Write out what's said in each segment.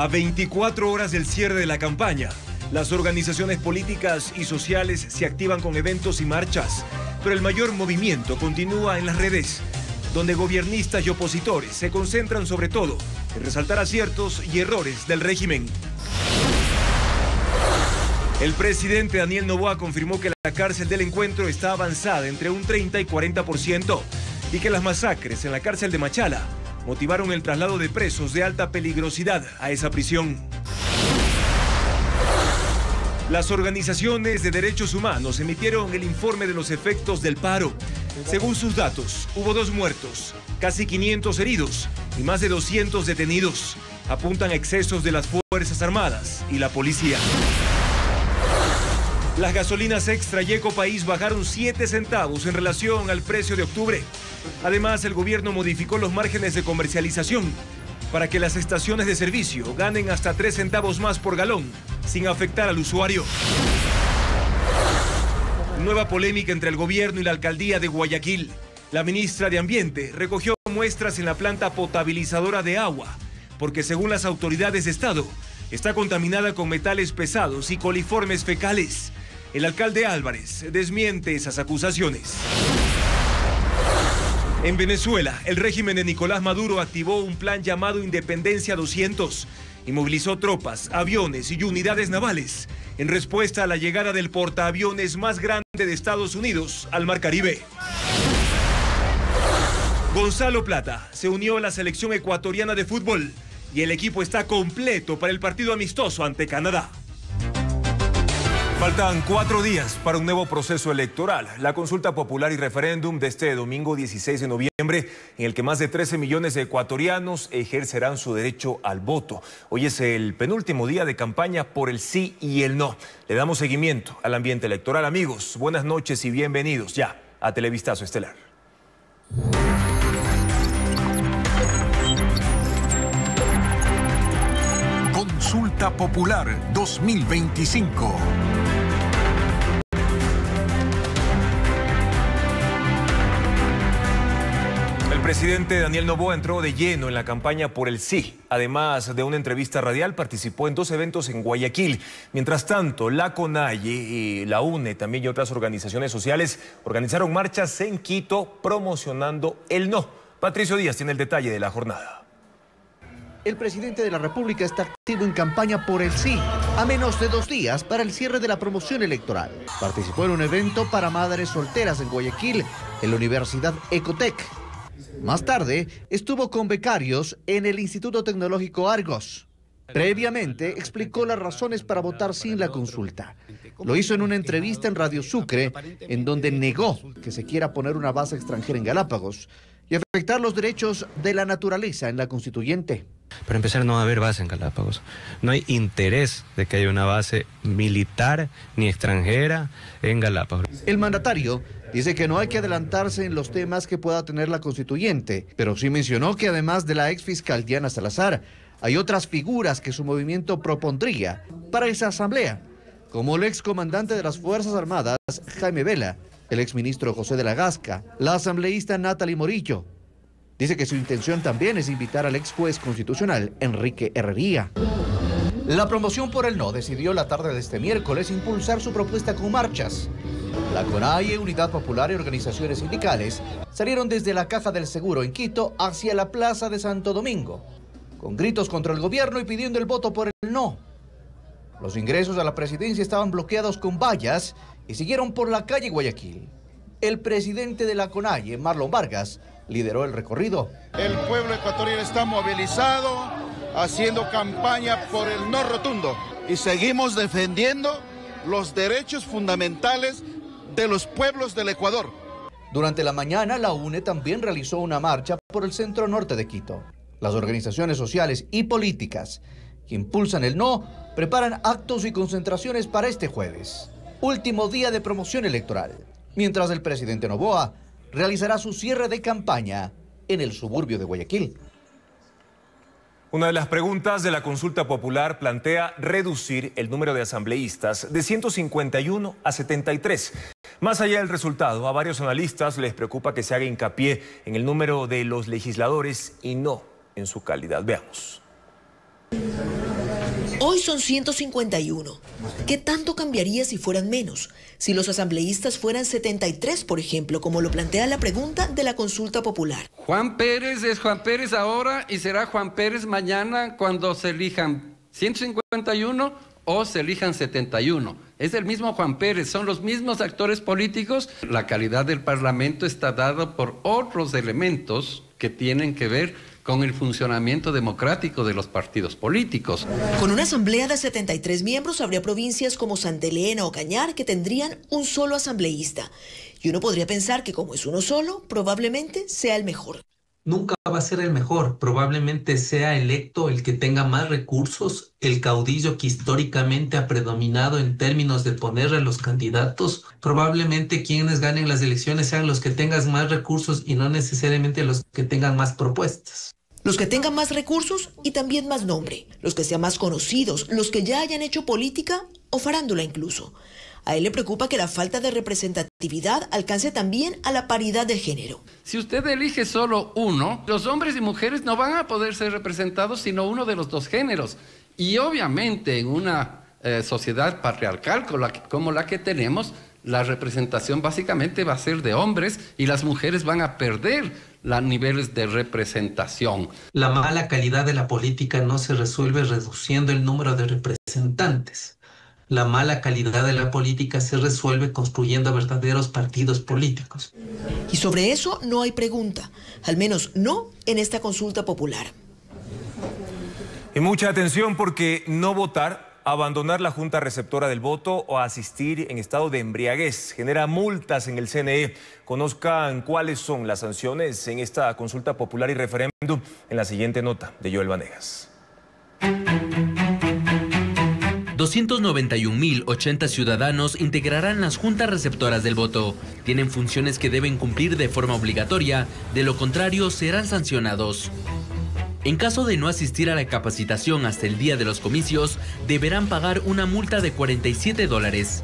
A 24 horas del cierre de la campaña, las organizaciones políticas y sociales se activan con eventos y marchas, pero el mayor movimiento continúa en las redes, donde gobiernistas y opositores se concentran sobre todo en resaltar aciertos y errores del régimen. El presidente Daniel Noboa confirmó que la cárcel del Encuentro está avanzada entre un 30 y 40% y que las masacres en la cárcel de Machala motivaron el traslado de presos de alta peligrosidad a esa prisión. Las organizaciones de derechos humanos emitieron el informe de los efectos del paro. Según sus datos, hubo 2 muertos, casi 500 heridos y más de 200 detenidos. Apuntan a excesos de las Fuerzas Armadas y la policía. Las gasolinas extra y Ecopaís bajaron 7 centavos en relación al precio de octubre. Además, el gobierno modificó los márgenes de comercialización para que las estaciones de servicio ganen hasta 3 centavos más por galón, sin afectar al usuario. Nueva polémica entre el gobierno y la alcaldía de Guayaquil. La ministra de Ambiente recogió muestras en la planta potabilizadora de agua, porque según las autoridades de Estado, está contaminada con metales pesados y coliformes fecales. El alcalde Álvarez desmiente esas acusaciones. En Venezuela, el régimen de Nicolás Maduro activó un plan llamado Independencia 200 y movilizó tropas, aviones y unidades navales en respuesta a la llegada del portaaviones más grande de Estados Unidos al Mar Caribe. Gonzalo Plata se unió a la selección ecuatoriana de fútbol y el equipo está completo para el partido amistoso ante Canadá. Faltan 4 días para un nuevo proceso electoral, la consulta popular y referéndum de este domingo 16 de noviembre, en el que más de 13 millones de ecuatorianos ejercerán su derecho al voto. Hoy es el penúltimo día de campaña por el sí y el no. Le damos seguimiento al ambiente electoral. Amigos, buenas noches y bienvenidos ya a Televistazo Estelar. Consulta Popular 2025. El presidente Daniel Noboa entró de lleno en la campaña por el sí. Además de una entrevista radial, participó en 2 eventos en Guayaquil. Mientras tanto, la CONAIE y la UNE también y otras organizaciones sociales organizaron marchas en Quito promocionando el no. Patricio Díaz tiene el detalle de la jornada. El presidente de la República está activo en campaña por el sí, a menos de 2 días para el cierre de la promoción electoral. Participó en un evento para madres solteras en Guayaquil, en la Universidad Ecotec. Más tarde, estuvo con becarios en el Instituto Tecnológico Argos. Previamente, explicó las razones para votar sin la consulta. Lo hizo en una entrevista en Radio Sucre, en donde negó que se quiera poner una base extranjera en Galápagos y afectar los derechos de la naturaleza en la constituyente. Para empezar, no va a haber base en Galápagos. No hay interés de que haya una base militar ni extranjera en Galápagos. El mandatario dice que no hay que adelantarse en los temas que pueda tener la constituyente, pero sí mencionó que además de la exfiscal Diana Salazar, hay otras figuras que su movimiento propondría para esa asamblea, como el excomandante de las Fuerzas Armadas, Jaime Vela, el exministro José de la Gasca, la asambleísta Natalie Morillo. Dice que su intención también es invitar al ex juez constitucional, Enrique Herrería. La promoción por el no decidió la tarde de este miércoles impulsar su propuesta con marchas. La CONAIE, Unidad Popular y organizaciones sindicales salieron desde la Caja del Seguro en Quito hacia la Plaza de Santo Domingo, con gritos contra el gobierno y pidiendo el voto por el no. Los ingresos a la presidencia estaban bloqueados con vallas y siguieron por la calle Guayaquil. El presidente de la CONAIE, Marlon Vargas, lideró el recorrido. El pueblo ecuatoriano está movilizado, haciendo campaña por el no rotundo y seguimos defendiendo los derechos fundamentales de los pueblos del Ecuador. Durante la mañana, la UNE también realizó una marcha por el centro norte de Quito. Las organizaciones sociales y políticas que impulsan el no preparan actos y concentraciones para este jueves, último día de promoción electoral, mientras el presidente Noboa realizará su cierre de campaña en el suburbio de Guayaquil. Una de las preguntas de la consulta popular plantea reducir el número de asambleístas de 151 a 73. Más allá del resultado, a varios analistas les preocupa que se haga hincapié en el número de los legisladores y no en su calidad. Veamos. Hoy son 151. ¿Qué tanto cambiaría si fueran menos? Si los asambleístas fueran 73, por ejemplo, como lo plantea la pregunta de la consulta popular. Juan Pérez es Juan Pérez ahora y será Juan Pérez mañana cuando se elijan 151 o se elijan 71. Es el mismo Juan Pérez, son los mismos actores políticos. La calidad del Parlamento está dada por otros elementos que tienen que ver con el funcionamiento democrático de los partidos políticos. Con una asamblea de 73 miembros habría provincias como Santa Elena o Cañar que tendrían un solo asambleísta. Y uno podría pensar que como es uno solo, probablemente sea el mejor. Nunca va a ser el mejor, probablemente sea electo el que tenga más recursos, el caudillo que históricamente ha predominado en términos de poner a los candidatos. Probablemente quienes ganen las elecciones sean los que tengan más recursos y no necesariamente los que tengan más propuestas. Los que tengan más recursos y también más nombre, los que sean más conocidos, los que ya hayan hecho política o farándula incluso. A él le preocupa que la falta de representatividad alcance también a la paridad de género. Si usted elige solo uno, los hombres y mujeres no van a poder ser representados sino uno de los dos géneros. Y obviamente en una sociedad patriarcal como la que tenemos, la representación básicamente va a ser de hombres y las mujeres van a perder los niveles de representación. La mala calidad de la política no se resuelve reduciendo el número de representantes. La mala calidad de la política se resuelve construyendo verdaderos partidos políticos. Y sobre eso no hay pregunta, al menos no en esta consulta popular. Y mucha atención porque no votar, abandonar la junta receptora del voto o asistir en estado de embriaguez genera multas en el CNE. Conozcan cuáles son las sanciones en esta consulta popular y referéndum en la siguiente nota de Joel Vanegas. 291.080 ciudadanos integrarán las juntas receptoras del voto. Tienen funciones que deben cumplir de forma obligatoria, de lo contrario serán sancionados. En caso de no asistir a la capacitación hasta el día de los comicios, deberán pagar una multa de $47.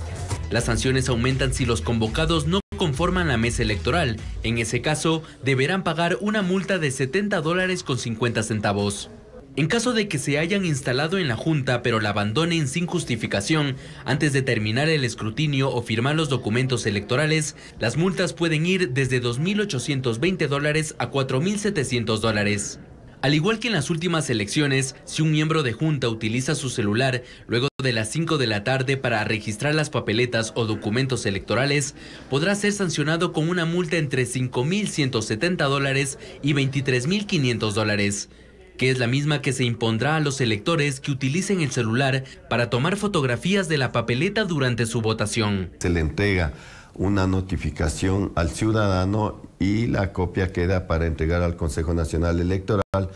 Las sanciones aumentan si los convocados no conforman la mesa electoral. En ese caso, deberán pagar una multa de $70.50. En caso de que se hayan instalado en la Junta pero la abandonen sin justificación antes de terminar el escrutinio o firmar los documentos electorales, las multas pueden ir desde $2.820 a $4.700. Al igual que en las últimas elecciones, si un miembro de Junta utiliza su celular luego de las 5 de la tarde para registrar las papeletas o documentos electorales, podrá ser sancionado con una multa entre $5.170 y $23.500. Que es la misma que se impondrá a los electores que utilicen el celular para tomar fotografías de la papeleta durante su votación. Se le entrega una notificación al ciudadano y la copia queda para entregar al Consejo Nacional Electoral,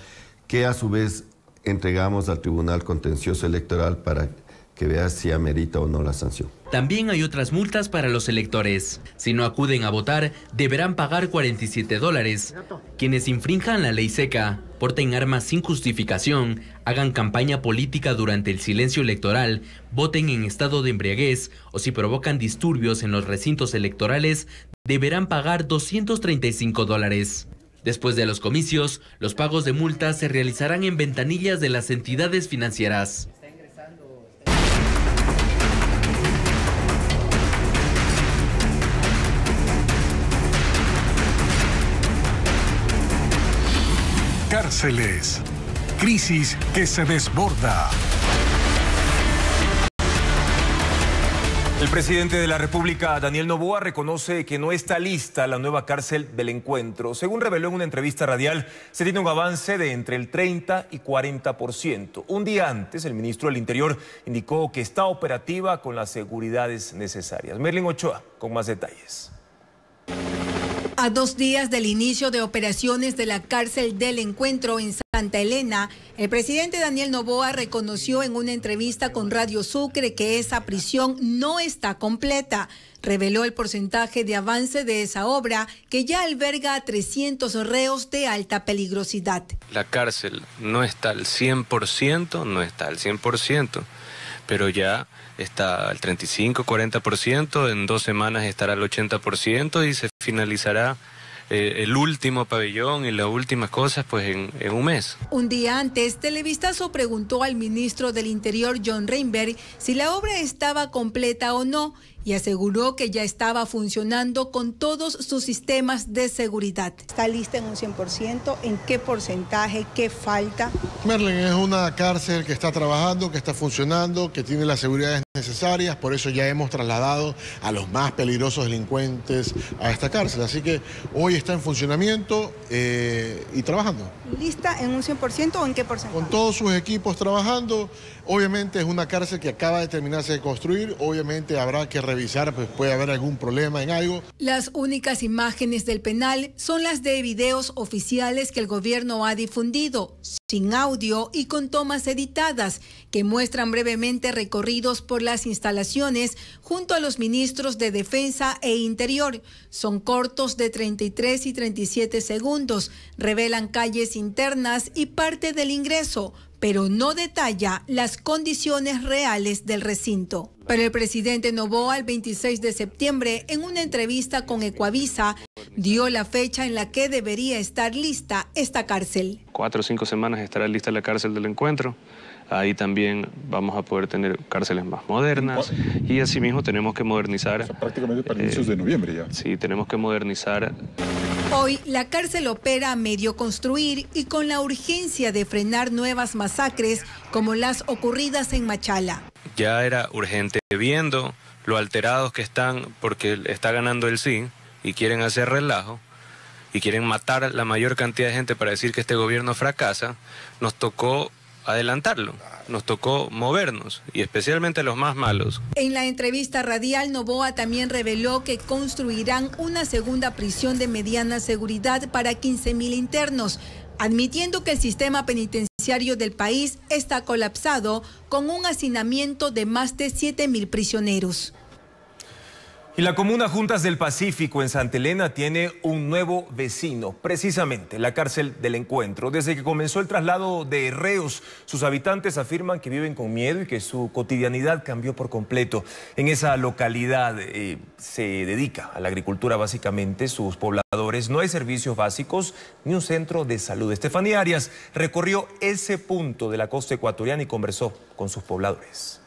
que a su vez entregamos al Tribunal Contencioso Electoral para que vea si amerita o no la sanción. También hay otras multas para los electores. Si no acuden a votar, deberán pagar $47. Quienes infrinjan la ley seca, porten armas sin justificación, hagan campaña política durante el silencio electoral, voten en estado de embriaguez o si provocan disturbios en los recintos electorales, deberán pagar $235. Después de los comicios, los pagos de multas se realizarán en ventanillas de las entidades financieras. Cárceles. Crisis que se desborda. El presidente de la República, Daniel Noboa, reconoce que no está lista la nueva cárcel del Encuentro. Según reveló en una entrevista radial, se tiene un avance de entre el 30 y 40%. Un día antes, el ministro del Interior indicó que está operativa con las seguridades necesarias. Merlin Ochoa, con más detalles. A 2 días del inicio de operaciones de la cárcel del Encuentro en Santa Elena, el presidente Daniel Noboa reconoció en una entrevista con Radio Sucre que esa prisión no está completa. Reveló el porcentaje de avance de esa obra, que ya alberga a 300 reos de alta peligrosidad. La cárcel no está al 100%, pero ya está al 35-40%, en 2 semanas estará al 80% y se finalizará el último pabellón y las últimas cosas pues en un mes. Un día antes, Televistazo preguntó al ministro del Interior, John Reinberg, si la obra estaba completa o no, y aseguró que ya estaba funcionando con todos sus sistemas de seguridad. ¿Está lista en un 100%? ¿En qué porcentaje? ¿Qué falta? Merlín es una cárcel que está trabajando, que está funcionando, que tiene las seguridades necesarias, por eso ya hemos trasladado a los más peligrosos delincuentes a esta cárcel. Así que hoy está en funcionamiento y trabajando. ¿Lista en un 100% o en qué porcentaje? Con todos sus equipos trabajando. Obviamente es una cárcel que acaba de terminarse de construir, obviamente habrá que revisar, pues puede haber algún problema en algo. Las únicas imágenes del penal son las de videos oficiales que el gobierno ha difundido, sin audio y con tomas editadas, que muestran brevemente recorridos por las instalaciones junto a los ministros de Defensa e Interior. Son cortos de 33 y 37 segundos, revelan calles internas y parte del ingreso, pero no detalla las condiciones reales del recinto. Pero el presidente Noboa, el 26 de septiembre, en una entrevista con Ecuavisa, dio la fecha en la que debería estar lista esta cárcel. 4 o 5 semanas estará lista la cárcel del encuentro. Ahí también vamos a poder tener cárceles más modernas y asimismo tenemos que modernizar. O sea, prácticamente para inicios de noviembre ya. Sí, tenemos que modernizar. Hoy la cárcel opera a medio construir y con la urgencia de frenar nuevas masacres como las ocurridas en Machala. Ya era urgente, viendo lo alterados que están porque está ganando el sí y quieren hacer relajo y quieren matar a la mayor cantidad de gente para decir que este gobierno fracasa, nos tocó adelantarlo, nos tocó movernos y especialmente los más malos. En la entrevista radial, Noboa también reveló que construirán una segunda prisión de mediana seguridad para 15.000 internos, admitiendo que el sistema penitenciario del país está colapsado con un hacinamiento de más de 7.000 prisioneros. Y la comuna Juntas del Pacífico en Santa Elena tiene un nuevo vecino, precisamente la cárcel del Encuentro. Desde que comenzó el traslado de reos, sus habitantes afirman que viven con miedo y que su cotidianidad cambió por completo. En esa localidad se dedica a la agricultura básicamente, sus pobladores. No hay servicios básicos ni un centro de salud. Estefanía Arias recorrió ese punto de la costa ecuatoriana y conversó con sus pobladores.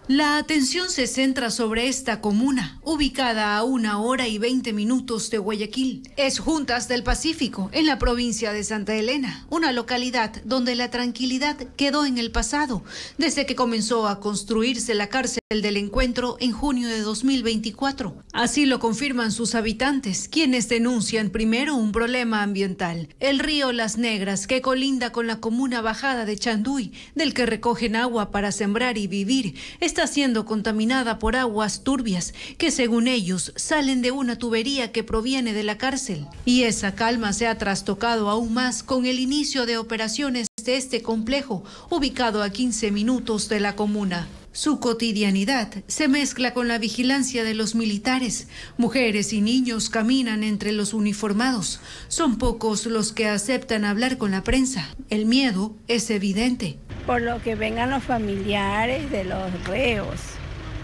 La atención se centra sobre esta comuna, ubicada a 1 hora y 20 minutos de Guayaquil. Es Juntas del Pacífico, en la provincia de Santa Elena, una localidad donde la tranquilidad quedó en el pasado, desde que comenzó a construirse la cárcel del Encuentro en junio de 2024. Así lo confirman sus habitantes, quienes denuncian primero un problema ambiental. El río Las Negras, que colinda con la comuna Bajada de Chanduy, del que recogen agua para sembrar y vivir, está siendo contaminada por aguas turbias que, según ellos, salen de una tubería que proviene de la cárcel. Y esa calma se ha trastocado aún más con el inicio de operaciones de este complejo, ubicado a 15 minutos de la comuna. Su cotidianidad se mezcla con la vigilancia de los militares. Mujeres y niños caminan entre los uniformados. Son pocos los que aceptan hablar con la prensa. El miedo es evidente. Por lo que vengan los familiares de los reos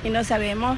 y no sabemos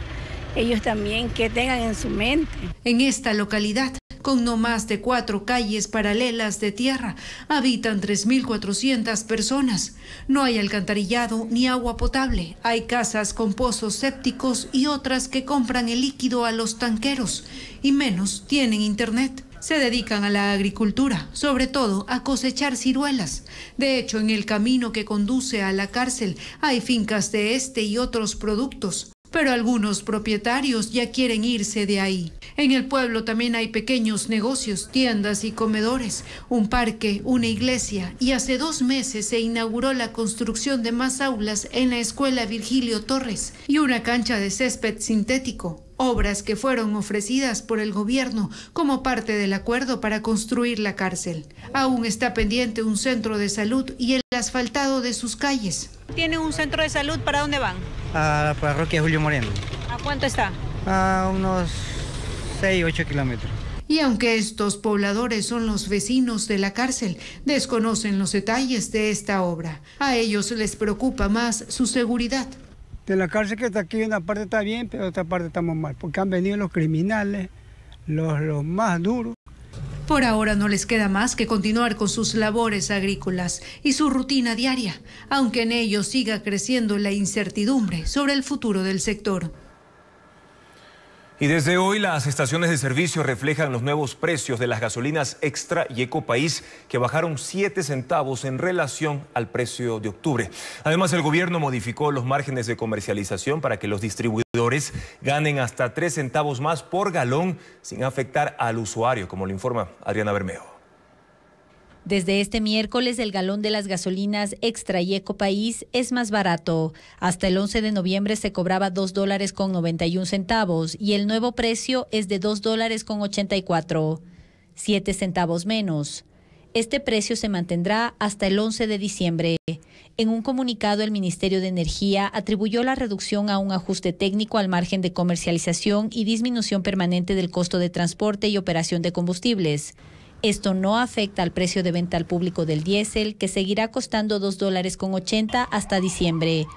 ellos también qué tengan en su mente. En esta localidad, con no más de 4 calles paralelas de tierra, habitan 3.400 personas. No hay alcantarillado ni agua potable. Hay casas con pozos sépticos y otras que compran el líquido a los tanqueros, y menos tienen internet. Se dedican a la agricultura, sobre todo a cosechar ciruelas. De hecho, en el camino que conduce a la cárcel hay fincas de este y otros productos, pero algunos propietarios ya quieren irse de ahí. En el pueblo también hay pequeños negocios, tiendas y comedores, un parque, una iglesia, y hace 2 meses se inauguró la construcción de más aulas en la escuela Virgilio Torres y una cancha de césped sintético. Obras que fueron ofrecidas por el gobierno como parte del acuerdo para construir la cárcel. Aún está pendiente un centro de salud y el asfaltado de sus calles. ¿Tiene un centro de salud? ¿Para dónde van? A la parroquia Julio Moreno. ¿A cuánto está? A unos 6-8 kilómetros. Y aunque estos pobladores son los vecinos de la cárcel, desconocen los detalles de esta obra. A ellos les preocupa más su seguridad. De la cárcel que está aquí, una parte está bien, pero otra parte estamos mal, porque han venido los criminales los más duros. Por ahora no les queda más que continuar con sus labores agrícolas y su rutina diaria, aunque en ello siga creciendo la incertidumbre sobre el futuro del sector. Y desde hoy las estaciones de servicio reflejan los nuevos precios de las gasolinas Extra y Ecopaís, que bajaron 7 centavos en relación al precio de octubre. Además, el gobierno modificó los márgenes de comercialización para que los distribuidores ganen hasta 3 centavos más por galón sin afectar al usuario, como lo informa Adriana Bermejo. Desde este miércoles, el galón de las gasolinas Extra y Ecopaís es más barato. Hasta el 11 de noviembre se cobraba $2.91 y el nuevo precio es de $2.84, 7 centavos menos. Este precio se mantendrá hasta el 11 de diciembre. En un comunicado, el Ministerio de Energía atribuyó la reducción a un ajuste técnico al margen de comercialización y disminución permanente del costo de transporte y operación de combustibles. Esto no afecta al precio de venta al público del diésel, que seguirá costando $2.80 hasta diciembre,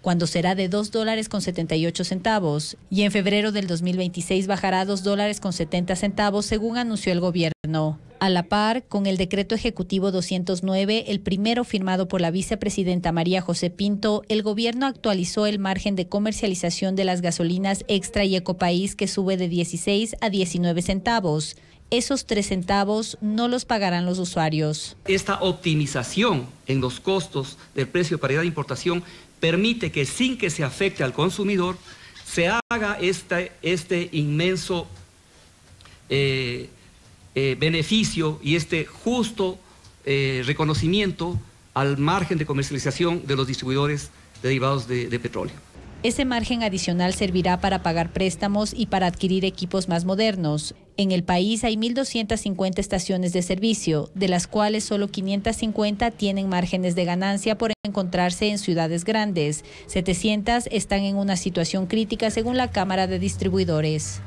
cuando será de $2.78, y en febrero del 2026 bajará a $2.70, según anunció el gobierno. A la par, con el decreto ejecutivo 209, el primero firmado por la vicepresidenta María José Pinto, el gobierno actualizó el margen de comercialización de las gasolinas Extra y Ecopaís, que sube de 16 a 19 centavos. Esos 3 centavos no los pagarán los usuarios. Esta optimización en los costos del precio de paridad de importación permite que, sin que se afecte al consumidor, se haga este inmenso beneficio y este justo reconocimiento al margen de comercialización de los distribuidores de derivados de petróleo. Ese margen adicional servirá para pagar préstamos y para adquirir equipos más modernos. En el país hay 1.250 estaciones de servicio, de las cuales solo 550 tienen márgenes de ganancia por encontrarse en ciudades grandes. 700 están en una situación crítica, según la Cámara de Distribuidores.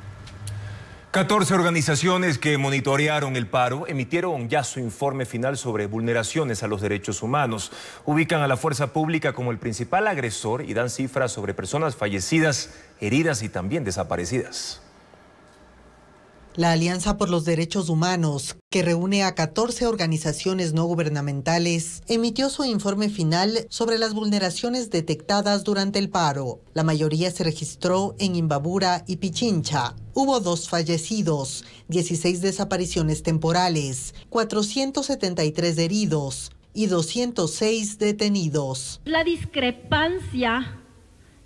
14 organizaciones que monitorearon el paro emitieron ya su informe final sobre vulneraciones a los derechos humanos. Ubican a la fuerza pública como el principal agresor y dan cifras sobre personas fallecidas, heridas y también desaparecidas. La Alianza por los Derechos Humanos, que reúne a 14 organizaciones no gubernamentales, emitió su informe final sobre las vulneraciones detectadas durante el paro. La mayoría se registró en Imbabura y Pichincha. Hubo 2 fallecidos, 16 desapariciones temporales, 473 heridos y 206 detenidos. La discrepancia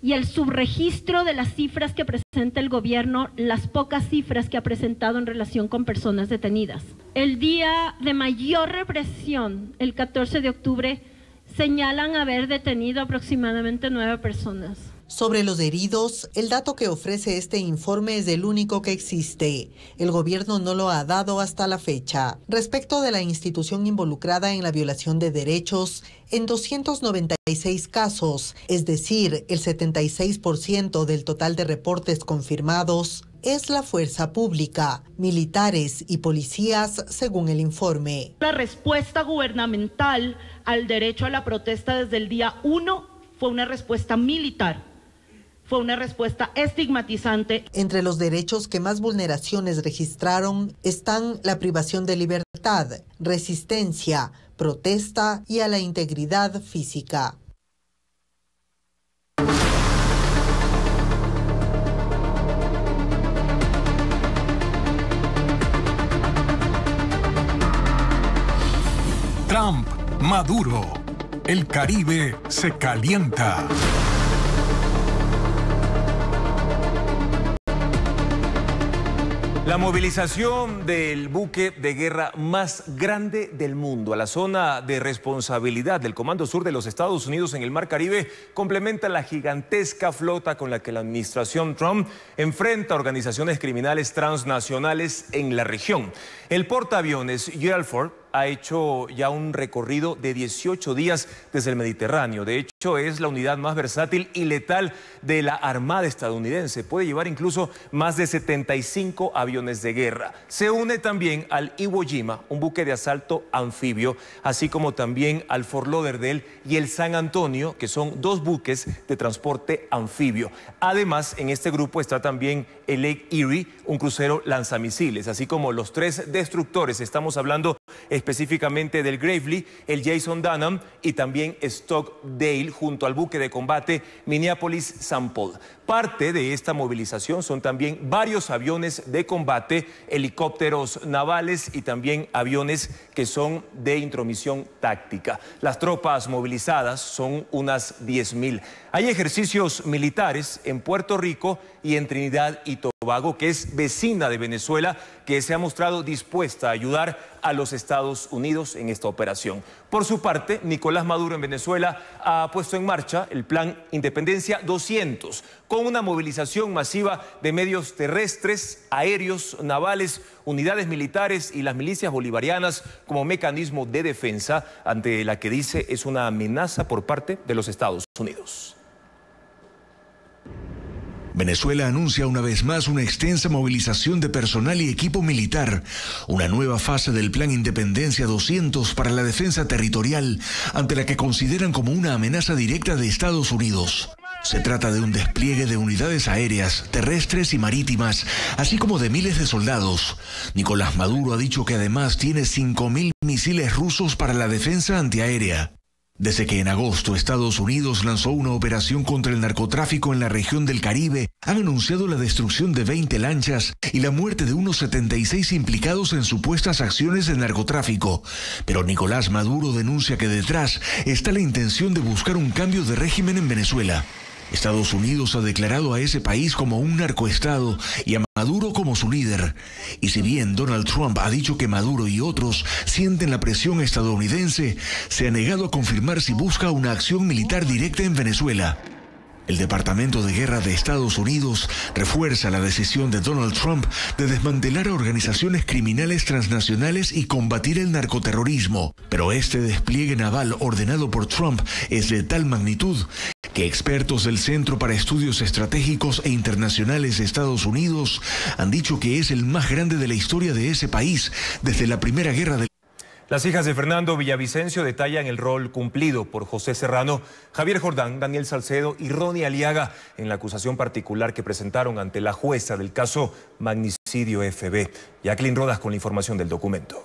y el subregistro de las cifras que presenta el gobierno, las pocas cifras que ha presentado en relación con personas detenidas. El día de mayor represión, el 14 de octubre, señalan haber detenido aproximadamente 9 personas. Sobre los heridos, el dato que ofrece este informe es el único que existe. El gobierno no lo ha dado hasta la fecha. Respecto de la institución involucrada en la violación de derechos, en 296 casos, es decir, el 76% del total de reportes confirmados, es la fuerza pública, militares y policías, según el informe. La respuesta gubernamental al derecho a la protesta desde el día 1 fue una respuesta militar. Fue una respuesta estigmatizante. Entre los derechos que más vulneraciones registraron están la privación de libertad, resistencia, protesta y a la integridad física. Trump, Maduro. El Caribe se calienta. La movilización del buque de guerra más grande del mundo a la zona de responsabilidad del Comando Sur de los Estados Unidos en el Mar Caribe complementa la gigantesca flota con la que la administración Trump enfrenta organizaciones criminales transnacionales en la región. El portaaviones Gerald Ford ha hecho ya un recorrido de 18 días desde el Mediterráneo. De hecho, es la unidad más versátil y letal de la Armada estadounidense. Puede llevar incluso más de 75 aviones de guerra. Se une también al Iwo Jima, un buque de asalto anfibio, así como también al Fort Lauderdale y el San Antonio, que son 2 buques de transporte anfibio. Además, en este grupo está también el Lake Erie, un crucero lanzamisiles, así como los 3 destructores. Estamos hablando específicamente del Gravely, el Jason Dunham y también Stockdale, junto al buque de combate Minneapolis-St. Paul. Parte de esta movilización son también varios aviones de combate, helicópteros navales y también aviones que son de intromisión táctica. Las tropas movilizadas son unas 10.000. Hay ejercicios militares en Puerto Rico y en Trinidad y Tobago, que es vecina de Venezuela, que se ha mostrado dispuesta a ayudar a los Estados Unidos en esta operación. Por su parte, Nicolás Maduro en Venezuela ha puesto en marcha el Plan Independencia 200, con una movilización masiva de medios terrestres, aéreos, navales, unidades militares y las milicias bolivarianas como mecanismo de defensa ante la que dice es una amenaza por parte de los Estados Unidos. Venezuela anuncia una vez más una extensa movilización de personal y equipo militar, una nueva fase del Plan Independencia 200 para la defensa territorial, ante la que consideran como una amenaza directa de Estados Unidos. Se trata de un despliegue de unidades aéreas, terrestres y marítimas, así como de miles de soldados. Nicolás Maduro ha dicho que además tiene 5.000 misiles rusos para la defensa antiaérea. Desde que en agosto Estados Unidos lanzó una operación contra el narcotráfico en la región del Caribe, han anunciado la destrucción de 20 lanchas y la muerte de unos 76 implicados en supuestas acciones de narcotráfico. Pero Nicolás Maduro denuncia que detrás está la intención de buscar un cambio de régimen en Venezuela. Estados Unidos ha declarado a ese país como un narcoestado y a Maduro como su líder. Y si bien Donald Trump ha dicho que Maduro y otros sienten la presión estadounidense, se ha negado a confirmar si busca una acción militar directa en Venezuela. El Departamento de Guerra de Estados Unidos refuerza la decisión de Donald Trump de desmantelar a organizaciones criminales transnacionales y combatir el narcoterrorismo. Pero este despliegue naval ordenado por Trump es de tal magnitud que expertos del Centro para Estudios Estratégicos e Internacionales de Estados Unidos han dicho que es el más grande de la historia de ese país desde la Primera Guerra del... Las hijas de Fernando Villavicencio detallan el rol cumplido por José Serrano, Javier Jordán, Daniel Salcedo y Ronnie Aliaga en la acusación particular que presentaron ante la jueza del caso Magnicidio FB. Jacqueline Rodas con la información del documento.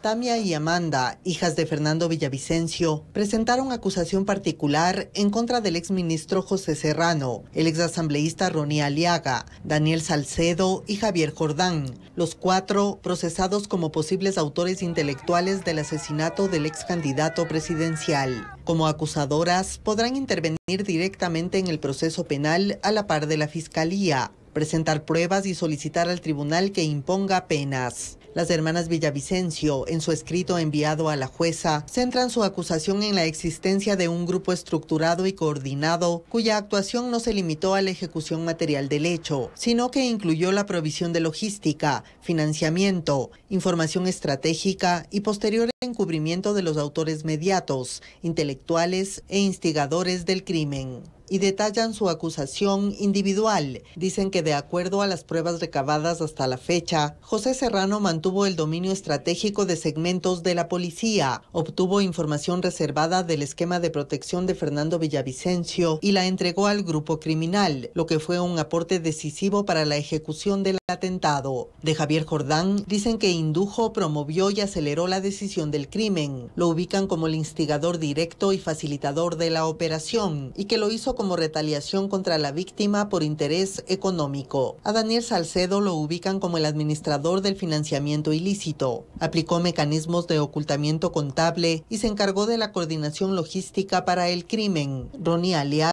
Tamia y Amanda, hijas de Fernando Villavicencio, presentaron acusación particular en contra del exministro José Serrano, el exasambleísta Ronnie Aliaga, Daniel Salcedo y Javier Jordán, los 4 procesados como posibles autores intelectuales del asesinato del ex candidato presidencial. Como acusadoras, podrán intervenir directamente en el proceso penal a la par de la Fiscalía, presentar pruebas y solicitar al tribunal que imponga penas. Las hermanas Villavicencio, en su escrito enviado a la jueza, centran su acusación en la existencia de un grupo estructurado y coordinado, cuya actuación no se limitó a la ejecución material del hecho, sino que incluyó la provisión de logística, financiamiento, información estratégica y posterior encubrimiento de los autores mediatos, intelectuales e instigadores del crimen. Y detallan su acusación individual. Dicen que de acuerdo a las pruebas recabadas hasta la fecha, José Serrano mantuvo el dominio estratégico de segmentos de la policía, obtuvo información reservada del esquema de protección de Fernando Villavicencio y la entregó al grupo criminal, lo que fue un aporte decisivo para la ejecución del atentado. De Javier Jordán, dicen que indujo, promovió y aceleró la decisión del crimen. Lo ubican como el instigador directo y facilitador de la operación y que lo hizo como retaliación contra la víctima por interés económico. A Daniel Salcedo lo ubican como el administrador del financiamiento ilícito. Aplicó mecanismos de ocultamiento contable y se encargó de la coordinación logística para el crimen. Ronnie Aliaga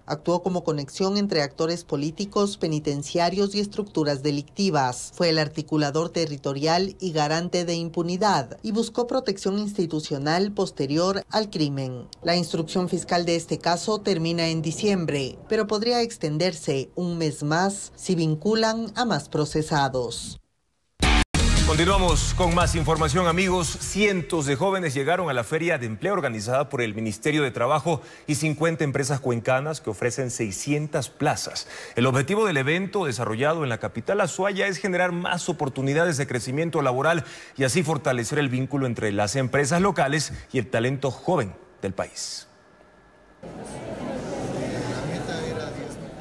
actuó como conexión entre actores políticos, penitenciarios y estructuras delictivas. Fue el articulador territorial y garante de impunidad y buscó protección institucional posterior al crimen. La instrucción fiscal de este caso termina en diciembre, pero podría extenderse un mes más si vinculan a más procesados. Continuamos con más información, amigos. Cientos de jóvenes llegaron a la feria de empleo organizada por el Ministerio de Trabajo y 50 empresas cuencanas que ofrecen 600 plazas. El objetivo del evento desarrollado en la capital azuaya es generar más oportunidades de crecimiento laboral y así fortalecer el vínculo entre las empresas locales y el talento joven del país.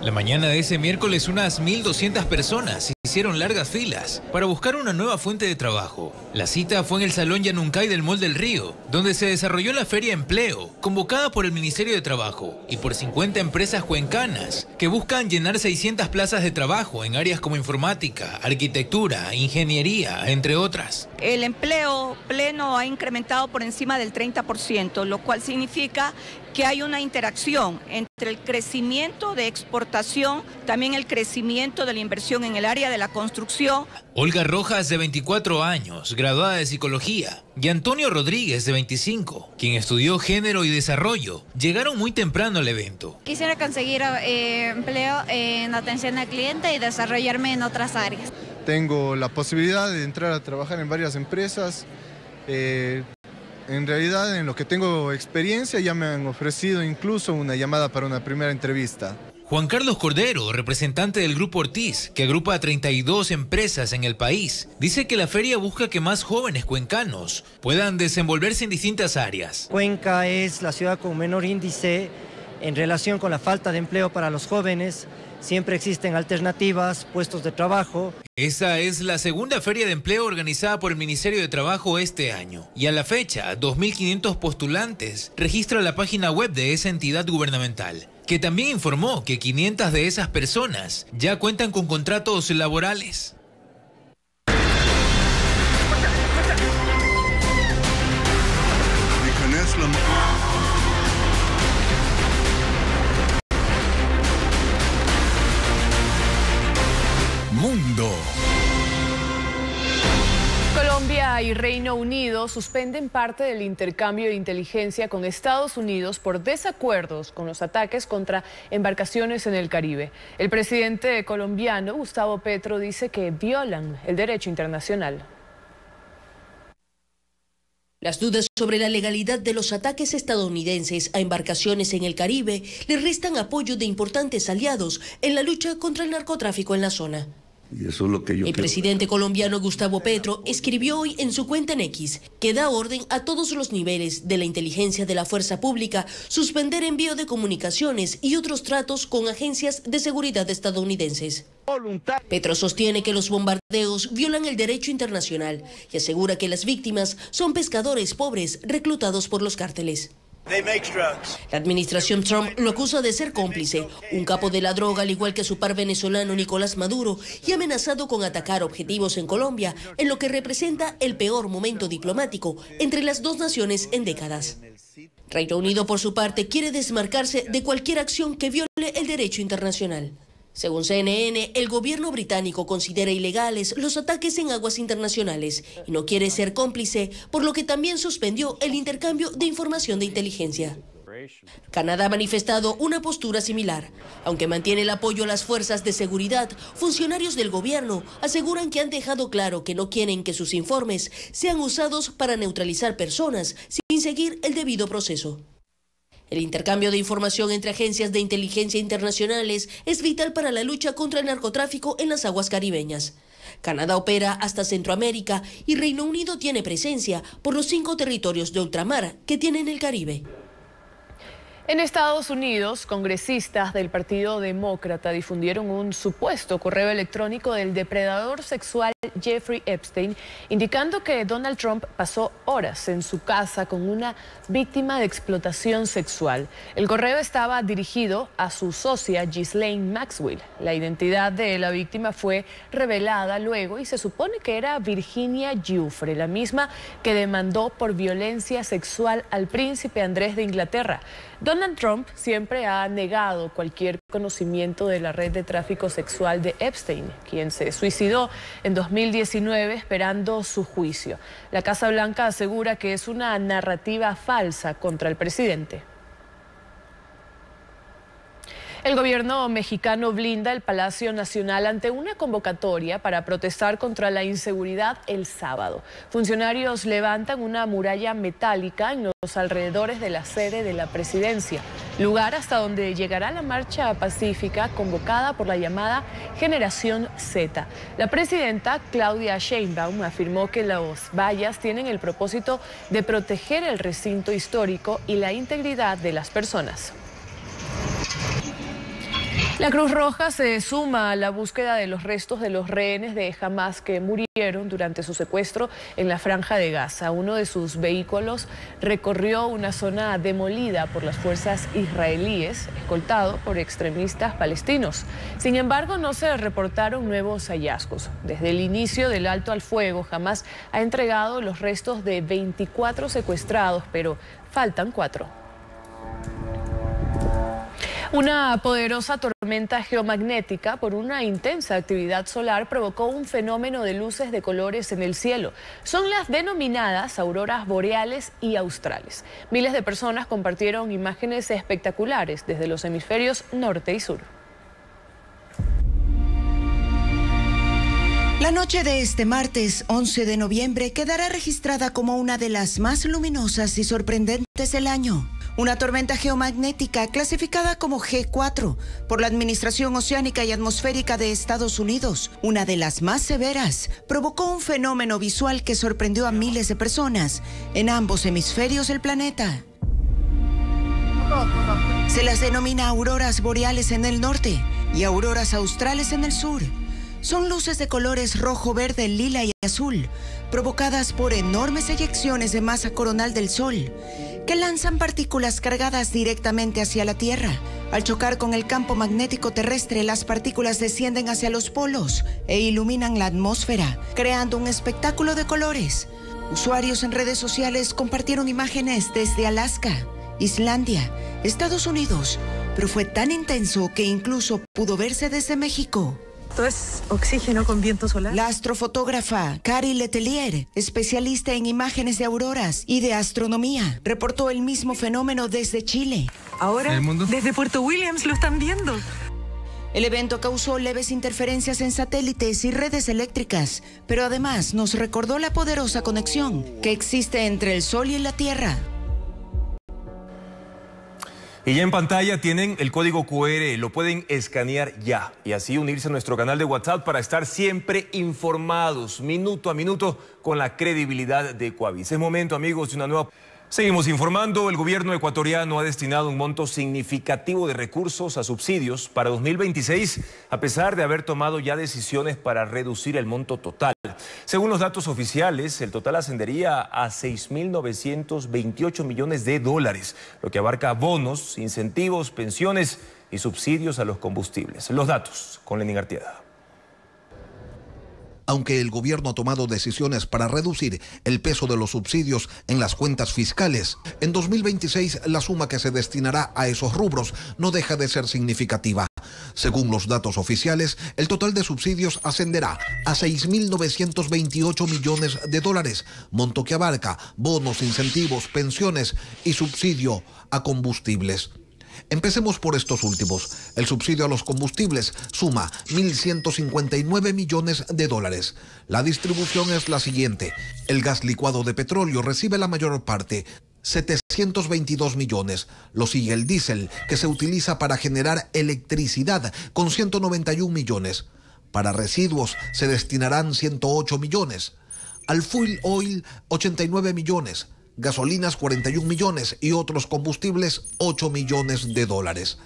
La mañana de ese miércoles unas 1.200 personas hicieron largas filas para buscar una nueva fuente de trabajo. La cita fue en el Salón Yanuncay del Mall del Río, donde se desarrolló la Feria Empleo, convocada por el Ministerio de Trabajo y por 50 empresas cuencanas que buscan llenar 600 plazas de trabajo en áreas como informática, arquitectura, ingeniería, entre otras. El empleo pleno ha incrementado por encima del 30%, lo cual significa que hay una interacción entre el crecimiento de exportación, también el crecimiento de la inversión en el área de la construcción. Olga Rojas, de 24 años, graduada de Psicología, y Antonio Rodríguez, de 25, quien estudió Género y Desarrollo, llegaron muy temprano al evento. Quisiera conseguir empleo en atención al cliente y desarrollarme en otras áreas. Tengo la posibilidad de entrar a trabajar en varias empresas. En realidad, en lo que tengo experiencia, ya me han ofrecido incluso una llamada para una primera entrevista. Juan Carlos Cordero, representante del Grupo Ortiz, que agrupa a 32 empresas en el país, dice que la feria busca que más jóvenes cuencanos puedan desenvolverse en distintas áreas. Cuenca es la ciudad con menor índice en relación con la falta de empleo para los jóvenes. Siempre existen alternativas, puestos de trabajo. Esa es la segunda feria de empleo organizada por el Ministerio de Trabajo este año. Y a la fecha, 2.500 postulantes registra la página web de esa entidad gubernamental, que también informó que 500 de esas personas ya cuentan con contratos laborales. Mundo. Colombia y Reino Unido suspenden parte del intercambio de inteligencia con Estados Unidos por desacuerdos con los ataques contra embarcaciones en el Caribe. El presidente colombiano, Gustavo Petro, dice que violan el derecho internacional. Las dudas sobre la legalidad de los ataques estadounidenses a embarcaciones en el Caribe le restan apoyo de importantes aliados en la lucha contra el narcotráfico en la zona. Y eso es lo que El presidente colombiano Gustavo Petro escribió hoy en su cuenta en X que da orden a todos los niveles de la inteligencia de la fuerza pública suspender envío de comunicaciones y otros tratos con agencias de seguridad estadounidenses. Petro sostiene que los bombardeos violan el derecho internacional y asegura que las víctimas son pescadores pobres reclutados por los cárteles. La administración Trump lo acusa de ser cómplice, un capo de la droga al igual que su par venezolano Nicolás Maduro, y amenazado con atacar objetivos en Colombia, en lo que representa el peor momento diplomático entre las dos naciones en décadas. Reino Unido, por su parte, quiere desmarcarse de cualquier acción que viole el derecho internacional. Según CNN, el gobierno británico considera ilegales los ataques en aguas internacionales y no quiere ser cómplice, por lo que también suspendió el intercambio de información de inteligencia. Canadá ha manifestado una postura similar. Aunque mantiene el apoyo a las fuerzas de seguridad, funcionarios del gobierno aseguran que han dejado claro que no quieren que sus informes sean usados para neutralizar personas sin seguir el debido proceso. El intercambio de información entre agencias de inteligencia internacionales es vital para la lucha contra el narcotráfico en las aguas caribeñas. Canadá opera hasta Centroamérica y Reino Unido tiene presencia por los 5 territorios de ultramar que tienen el Caribe. En Estados Unidos, congresistas del Partido Demócrata difundieron un supuesto correo electrónico del depredador sexual Jeffrey Epstein, indicando que Donald Trump pasó horas en su casa con una víctima de explotación sexual. El correo estaba dirigido a su socia Ghislaine Maxwell. La identidad de la víctima fue revelada luego y se supone que era Virginia Giuffre, la misma que demandó por violencia sexual al príncipe Andrés de Inglaterra. Donald Trump siempre ha negado cualquier conocimiento de la red de tráfico sexual de Epstein, quien se suicidó en 2019 esperando su juicio. La Casa Blanca asegura que es una narrativa falsa contra el presidente. El gobierno mexicano blinda el Palacio Nacional ante una convocatoria para protestar contra la inseguridad el sábado. Funcionarios levantan una muralla metálica en los alrededores de la sede de la presidencia, lugar hasta donde llegará la marcha pacífica convocada por la llamada Generación Z. La presidenta Claudia Sheinbaum afirmó que las vallas tienen el propósito de proteger el recinto histórico y la integridad de las personas. La Cruz Roja se suma a la búsqueda de los restos de los rehenes de Hamás que murieron durante su secuestro en la Franja de Gaza. Uno de sus vehículos recorrió una zona demolida por las fuerzas israelíes, escoltado por extremistas palestinos. Sin embargo, no se reportaron nuevos hallazgos. Desde el inicio del alto al fuego, Hamás ha entregado los restos de 24 secuestrados, pero faltan 4. Una poderosa tormenta geomagnética por una intensa actividad solar provocó un fenómeno de luces de colores en el cielo. Son las denominadas auroras boreales y australes. Miles de personas compartieron imágenes espectaculares desde los hemisferios norte y sur. La noche de este martes 11 de noviembre quedará registrada como una de las más luminosas y sorprendentes del año. Una tormenta geomagnética clasificada como G4 por la Administración Oceánica y Atmosférica de Estados Unidos, una de las más severas, provocó un fenómeno visual que sorprendió a miles de personas en ambos hemisferios del planeta. Se las denomina auroras boreales en el norte y auroras australes en el sur. Son luces de colores rojo, verde, lila y azul, provocadas por enormes eyecciones de masa coronal del Sol, que lanzan partículas cargadas directamente hacia la Tierra. Al chocar con el campo magnético terrestre, las partículas descienden hacia los polos e iluminan la atmósfera, creando un espectáculo de colores. Usuarios en redes sociales compartieron imágenes desde Alaska, Islandia, Estados Unidos, pero fue tan intenso que incluso pudo verse desde México. Esto es oxígeno con viento solar. La astrofotógrafa Kari Letelier, especialista en imágenes de auroras y de astronomía, reportó el mismo fenómeno desde Chile. Ahora, desde Puerto Williams lo están viendo. El evento causó leves interferencias en satélites y redes eléctricas, pero además nos recordó la poderosa conexión que existe entre el Sol y la Tierra. Y ya en pantalla tienen el código QR, lo pueden escanear ya y así unirse a nuestro canal de WhatsApp para estar siempre informados, minuto a minuto, con la credibilidad de Ecuavis. Es momento, amigos, de una nueva... Seguimos informando. El gobierno ecuatoriano ha destinado un monto significativo de recursos a subsidios para 2026, a pesar de haber tomado ya decisiones para reducir el monto total. Según los datos oficiales, el total ascendería a 6.928 millones de dólares, lo que abarca bonos, incentivos, pensiones y subsidios a los combustibles. Los datos con Lenín Artieda. Aunque el gobierno ha tomado decisiones para reducir el peso de los subsidios en las cuentas fiscales, en 2026 la suma que se destinará a esos rubros no deja de ser significativa. Según los datos oficiales, el total de subsidios ascenderá a 6.928 millones de dólares, monto que abarca bonos, incentivos, pensiones y subsidio a combustibles. Empecemos por estos últimos. El subsidio a los combustibles suma 1.159 millones de dólares. La distribución es la siguiente. El gas licuado de petróleo recibe la mayor parte, 722 millones. Lo sigue el diésel, que se utiliza para generar electricidad, con 191 millones. Para residuos se destinarán 108 millones. Al fuel oil, 89 millones. Gasolinas 41 millones y otros combustibles 8 millones de dólares.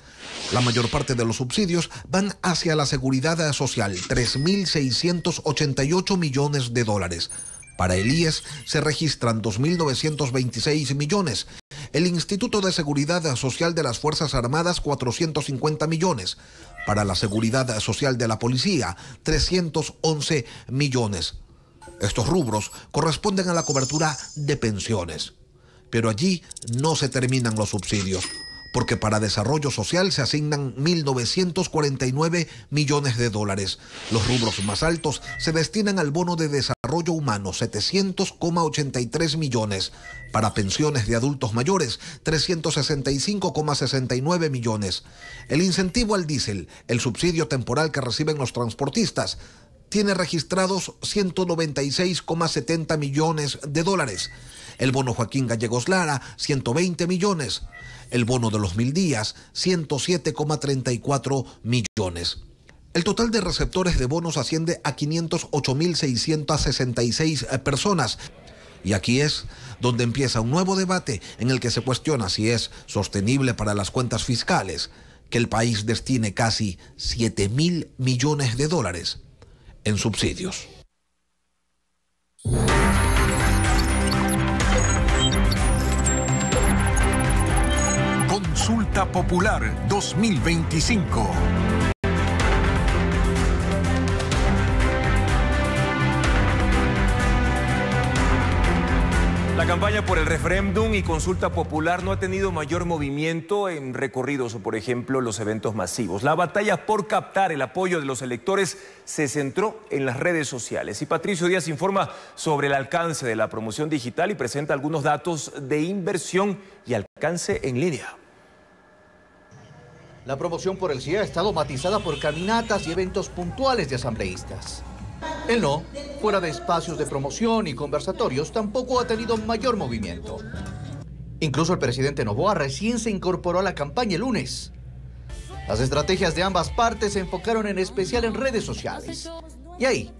La mayor parte de los subsidios van hacia la seguridad social, 3.688 millones de dólares. Para el IES se registran 2.926 millones. El Instituto de Seguridad Social de las Fuerzas Armadas, 450 millones. Para la Seguridad Social de la Policía, 311 millones. Estos rubros corresponden a la cobertura de pensiones. Pero allí no se terminan los subsidios. porque para desarrollo social se asignan 1.949 millones de dólares. Los rubros más altos se destinan al bono de desarrollo humano, 700,83 millones. Para pensiones de adultos mayores, 365,69 millones. El incentivo al diésel, el subsidio temporal que reciben los transportistas, tiene registrados 196,70 millones de dólares. El bono Joaquín Gallegos Lara, 120 millones. El bono de los 1000 días, 107,34 millones. El total de receptores de bonos asciende a 508.666 personas. Y aquí es donde empieza un nuevo debate en el que se cuestiona si es sostenible para las cuentas fiscales que el país destine casi 7.000 millones de dólares en subsidios. Consulta Popular 2025. La campaña por el referéndum y consulta popular no ha tenido mayor movimiento en recorridos o, por ejemplo, los eventos masivos. La batalla por captar el apoyo de los electores se centró en las redes sociales. Y Patricio Díaz informa sobre el alcance de la promoción digital y presenta algunos datos de inversión y alcance en línea. La promoción por el sí ha estado matizada por caminatas y eventos puntuales de asambleístas. El no, fuera de espacios de promoción y conversatorios, tampoco ha tenido mayor movimiento. Incluso el presidente Noboa recién se incorporó a la campaña el lunes. Las estrategias de ambas partes se enfocaron en especial en redes sociales. Y ahí,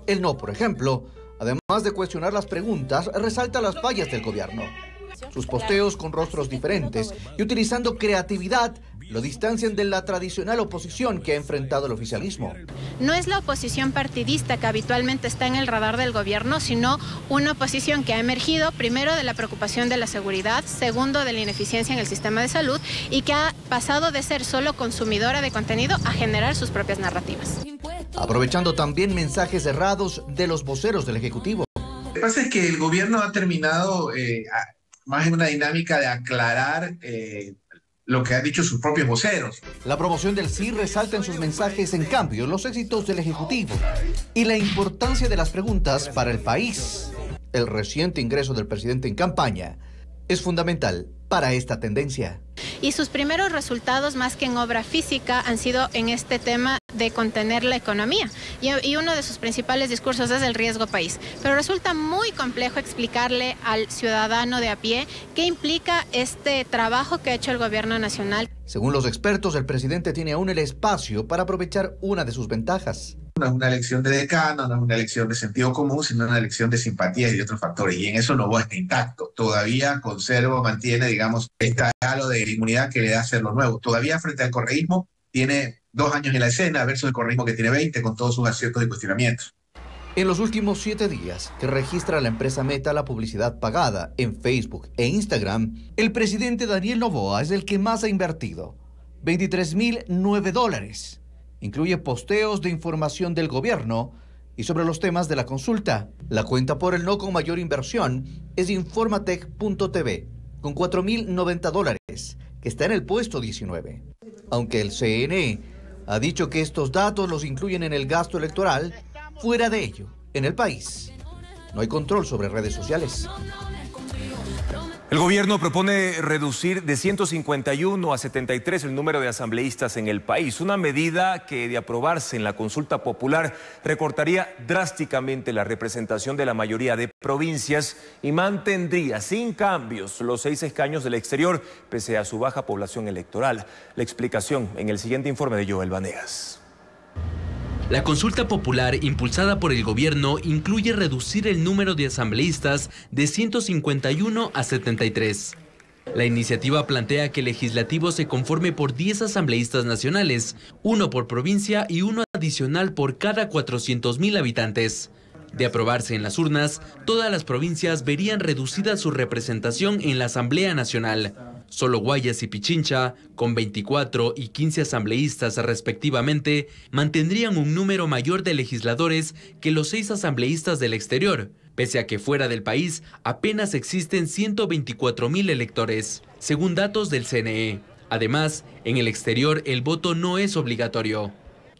el no, por ejemplo, además de cuestionar las preguntas, resalta las fallas del gobierno. Sus posteos con rostros diferentes y utilizando creatividad lo distancian de la tradicional oposición que ha enfrentado el oficialismo. No es la oposición partidista que habitualmente está en el radar del gobierno, sino una oposición que ha emergido primero de la preocupación de la seguridad, segundo de la ineficiencia en el sistema de salud y que ha pasado de ser solo consumidora de contenido a generar sus propias narrativas. Aprovechando también mensajes errados de los voceros del Ejecutivo. Lo que pasa es que el gobierno ha terminado más en una dinámica de aclarar lo que han dicho sus propios voceros. La promoción del sí resalta en sus mensajes, en cambio, los éxitos del Ejecutivo y la importancia de las preguntas para el país. El reciente ingreso del presidente en campaña es fundamental para esta tendencia. Y sus primeros resultados, más que en obra física, han sido en este tema de contener la economía. Y uno de sus principales discursos es el riesgo país. Pero resulta muy complejo explicarle al ciudadano de a pie qué implica este trabajo que ha hecho el gobierno nacional. Según los expertos, el presidente tiene aún el espacio para aprovechar una de sus ventajas. No es una elección de decano, no es una elección de sentido común, sino una elección de simpatía y de otros factores. Y en eso Noboa está intacto. Todavía mantiene, digamos, este halo de inmunidad que le da hacer lo nuevo. Todavía frente al correísmo tiene 2 años en la escena versus el correísmo que tiene 20 con todos sus aciertos y cuestionamientos. En los últimos 7 días que registra la empresa Meta la publicidad pagada en Facebook e Instagram, el presidente Daniel Noboa es el que más ha invertido, $23.009. Incluye posteos de información del gobierno y sobre los temas de la consulta. La cuenta por el no con mayor inversión es Informatech.tv, con $4.090, que está en el puesto 19. Aunque el CNE ha dicho que estos datos los incluyen en el gasto electoral, fuera de ello, en el país, no hay control sobre redes sociales. El gobierno propone reducir de 151 a 73 el número de asambleístas en el país, una medida que, de aprobarse en la consulta popular, recortaría drásticamente la representación de la mayoría de provincias y mantendría sin cambios los 6 escaños del exterior, pese a su baja población electoral. La explicación en el siguiente informe de Joel Vanegas. La consulta popular impulsada por el gobierno incluye reducir el número de asambleístas de 151 a 73. La iniciativa plantea que el legislativo se conforme por 10 asambleístas nacionales, 1 por provincia y 1 adicional por cada 400.000 habitantes. De aprobarse en las urnas, todas las provincias verían reducida su representación en la Asamblea Nacional. Solo Guayas y Pichincha, con 24 y 15 asambleístas respectivamente, mantendrían un número mayor de legisladores que los 6 asambleístas del exterior, pese a que fuera del país apenas existen 124.000 electores, según datos del CNE. Además, en el exterior el voto no es obligatorio.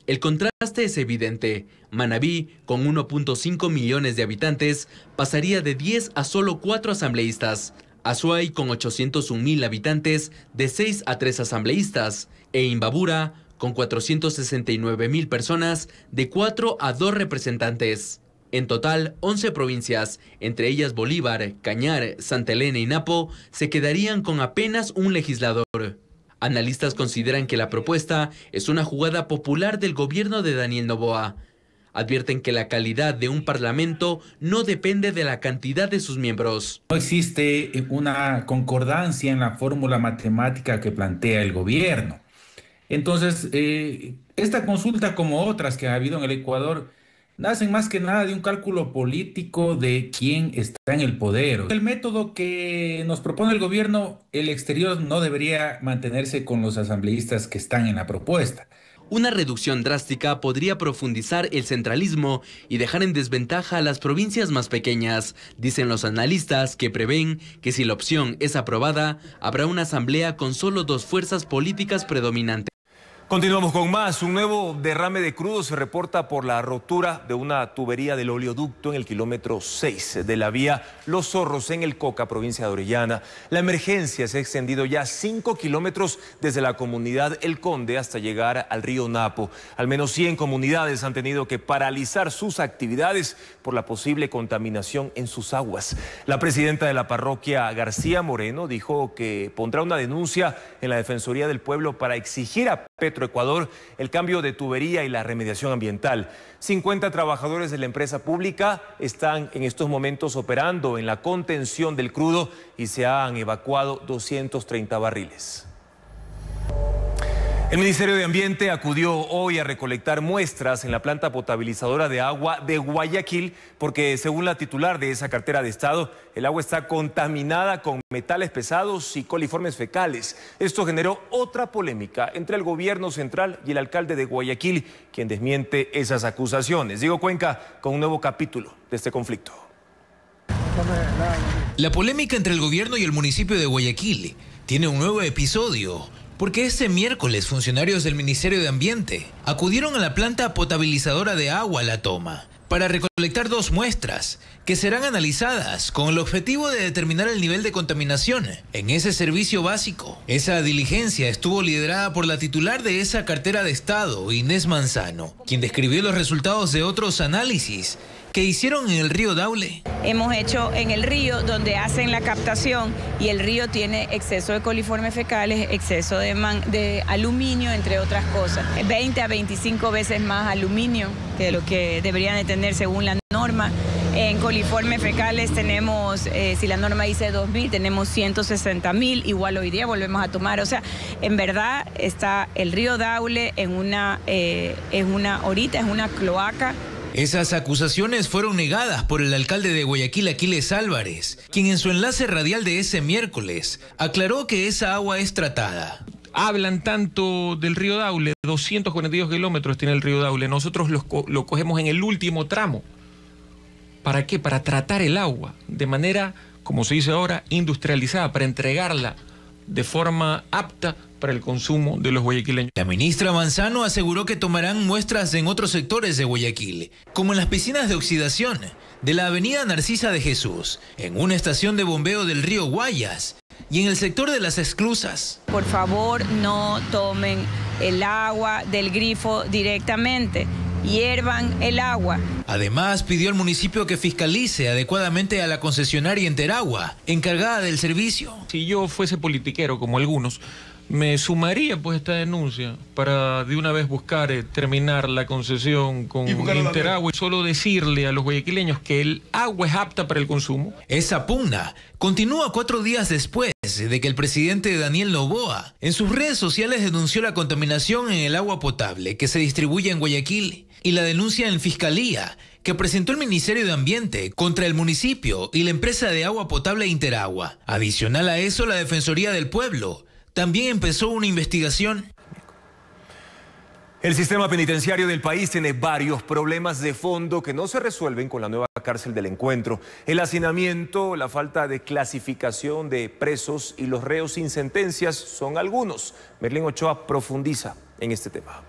El contraste es evidente. Manabí, con 1.5 millones de habitantes, pasaría de 10 a solo 4 asambleístas. Azuay, con 801.000 habitantes, de 6 a 3 asambleístas. E Imbabura, con 469.000 personas, de 4 a 2 representantes. En total, 11 provincias, entre ellas Bolívar, Cañar, Santa Elena y Napo, se quedarían con apenas un legislador. Analistas consideran que la propuesta es una jugada popular del gobierno de Daniel Noboa. Advierten que la calidad de un parlamento no depende de la cantidad de sus miembros. No existe una concordancia en la fórmula matemática que plantea el gobierno. Entonces, esta consulta, como otras que ha habido en el Ecuador, nacen más que nada de un cálculo político de quién está en el poder. El método que nos propone el gobierno, el exterior no debería mantenerse con los asambleístas que están en la propuesta. Una reducción drástica podría profundizar el centralismo y dejar en desventaja a las provincias más pequeñas, dicen los analistas, que prevén que si la opción es aprobada, habrá una asamblea con solo 2 fuerzas políticas predominantes. Continuamos con más. Un nuevo derrame de crudo se reporta por la rotura de una tubería del oleoducto en el kilómetro 6 de la vía Los Zorros en el Coca, provincia de Orellana. La emergencia se ha extendido ya 5 kilómetros desde la comunidad El Conde hasta llegar al río Napo. Al menos 100 comunidades han tenido que paralizar sus actividades por la posible contaminación en sus aguas. La presidenta de la parroquia, García Moreno, dijo que pondrá una denuncia en la Defensoría del Pueblo para exigir a Petroecuador el cambio de tubería y la remediación ambiental. 50 trabajadores de la empresa pública están en estos momentos operando en la contención del crudo y se han evacuado 230 barriles. El Ministerio de Ambiente acudió hoy a recolectar muestras en la planta potabilizadora de agua de Guayaquil porque, según la titular de esa cartera de Estado, el agua está contaminada con metales pesados y coliformes fecales. Esto generó otra polémica entre el gobierno central y el alcalde de Guayaquil, quien desmiente esas acusaciones. Diego Cuenca con un nuevo capítulo de este conflicto. La polémica entre el gobierno y el municipio de Guayaquil tiene un nuevo episodio, porque este miércoles funcionarios del Ministerio de Ambiente acudieron a la planta potabilizadora de agua La Toma para recolectar 2 muestras que serán analizadas con el objetivo de determinar el nivel de contaminación en ese servicio básico. Esa diligencia estuvo liderada por la titular de esa cartera de Estado, Inés Manzano, quien describió los resultados de otros análisis que hicieron en el río Daule. Hemos hecho en el río donde hacen la captación y el río tiene exceso de coliformes fecales, exceso de aluminio, entre otras cosas. 20 a 25 veces más aluminio que lo que deberían de tener según la norma. En coliformes fecales tenemos, si la norma dice 2.000, tenemos 160.000, igual hoy día volvemos a tomar. O sea, en verdad está el río Daule es una cloaca. Esas acusaciones fueron negadas por el alcalde de Guayaquil, Aquiles Álvarez, quien en su enlace radial de ese miércoles aclaró que esa agua es tratada. Hablan tanto del río Daule, 242 kilómetros tiene el río Daule, nosotros lo cogemos en el último tramo. ¿Para qué? Para tratar el agua de manera, como se dice ahora, industrializada, para entregarla de forma apta para el consumo de los guayaquileños. La ministra Manzano aseguró que tomarán muestras en otros sectores de Guayaquil, como en las piscinas de oxidación de la avenida Narcisa de Jesús, en una estación de bombeo del río Guayas y en el sector de las esclusas. Por favor, no tomen el agua del grifo directamente. Hiervan el agua. Además, pidió al municipio que fiscalice adecuadamente a la concesionaria Interagua, encargada del servicio. Si yo fuese politiquero, como algunos, me sumaría pues esta denuncia para de una vez buscar terminar la concesión con Interagua y solo decirle a los guayaquileños que el agua es apta para el consumo. Esa pugna continúa 4 días después de que el presidente Daniel Noboa en sus redes sociales denunció la contaminación en el agua potable que se distribuye en Guayaquil y la denuncia en Fiscalía que presentó el Ministerio de Ambiente contra el municipio y la empresa de agua potable Interagua. Adicional a eso, la Defensoría del Pueblo también empezó una investigación. El sistema penitenciario del país tiene varios problemas de fondo que no se resuelven con la nueva cárcel del Encuentro. El hacinamiento, la falta de clasificación de presos y los reos sin sentencias son algunos. Merlín Ochoa profundiza en este tema.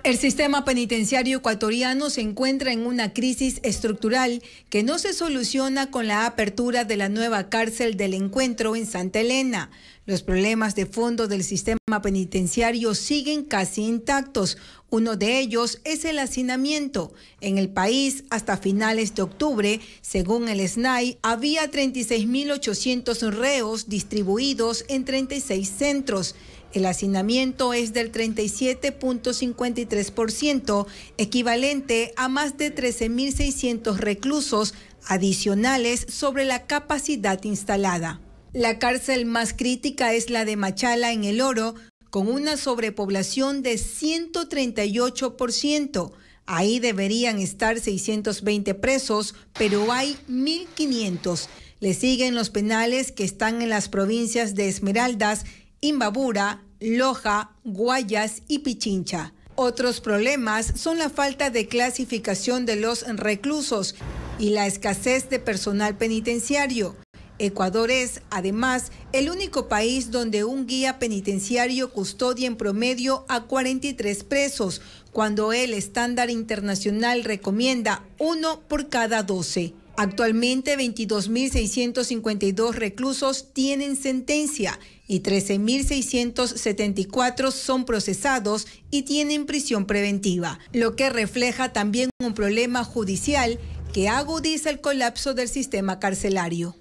El sistema penitenciario ecuatoriano se encuentra en una crisis estructural que no se soluciona con la apertura de la nueva cárcel del Encuentro en Santa Elena. Los problemas de fondo del sistema penitenciario siguen casi intactos. Uno de ellos es el hacinamiento. En el país, hasta finales de octubre, según el SNAI, había 36.800 reos distribuidos en 36 centros. El hacinamiento es del 37.53%, equivalente a más de 13.600 reclusos adicionales sobre la capacidad instalada. La cárcel más crítica es la de Machala en El Oro, con una sobrepoblación de 138%. Ahí deberían estar 620 presos, pero hay 1.500. Le siguen los penales que están en las provincias de Esmeraldas, Imbabura, Loja, Guayas y Pichincha. Otros problemas son la falta de clasificación de los reclusos y la escasez de personal penitenciario. Ecuador es, además, el único país donde un guía penitenciario custodia en promedio a 43 presos, cuando el estándar internacional recomienda 1 por cada 12. Actualmente, 22.652 reclusos tienen sentencia y 13.674 son procesados y tienen prisión preventiva, lo que refleja también un problema judicial que agudiza el colapso del sistema carcelario.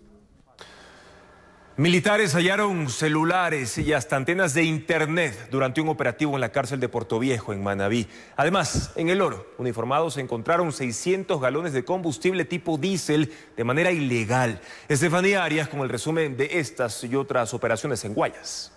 Militares hallaron celulares y hasta antenas de internet durante un operativo en la cárcel de Portoviejo, en Manabí. Además, en El Oro, uniformados encontraron 600 galones de combustible tipo diésel de manera ilegal. Estefanía Arias con el resumen de estas y otras operaciones en Guayas.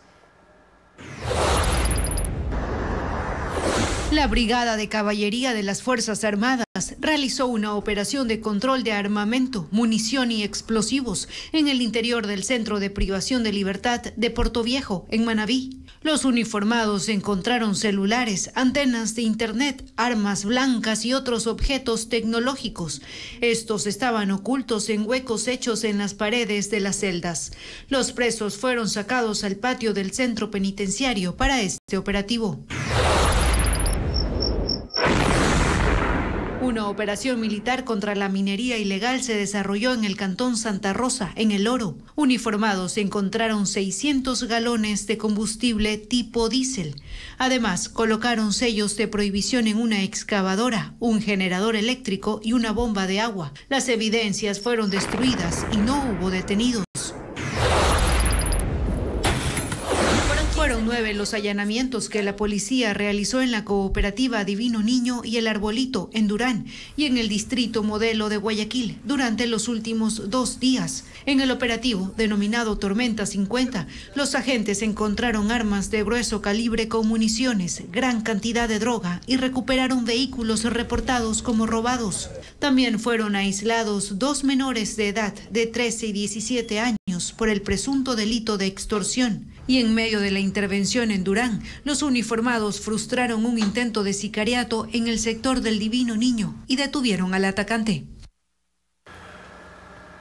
La Brigada de Caballería de las Fuerzas Armadas realizó una operación de control de armamento, munición y explosivos en el interior del Centro de Privación de Libertad de Portoviejo, en Manabí. Los uniformados encontraron celulares, antenas de internet, armas blancas y otros objetos tecnológicos. Estos estaban ocultos en huecos hechos en las paredes de las celdas. Los presos fueron sacados al patio del centro penitenciario para este operativo. Una operación militar contra la minería ilegal se desarrolló en el cantón Santa Rosa, en El Oro. Uniformados encontraron 600 galones de combustible tipo diésel. Además, colocaron sellos de prohibición en una excavadora, un generador eléctrico y una bomba de agua. Las evidencias fueron destruidas y no hubo detenidos. Fueron 9 los allanamientos que la policía realizó en la cooperativa Divino Niño y El Arbolito en Durán y en el distrito Modelo de Guayaquil durante los últimos 2 días. En el operativo, denominado Tormenta 50, los agentes encontraron armas de grueso calibre con municiones, gran cantidad de droga y recuperaron vehículos reportados como robados. También fueron aislados 2 menores de edad de 13 y 17 años por el presunto delito de extorsión. Y en medio de la intervención en Durán, los uniformados frustraron un intento de sicariato en el sector del Divino Niño y detuvieron al atacante.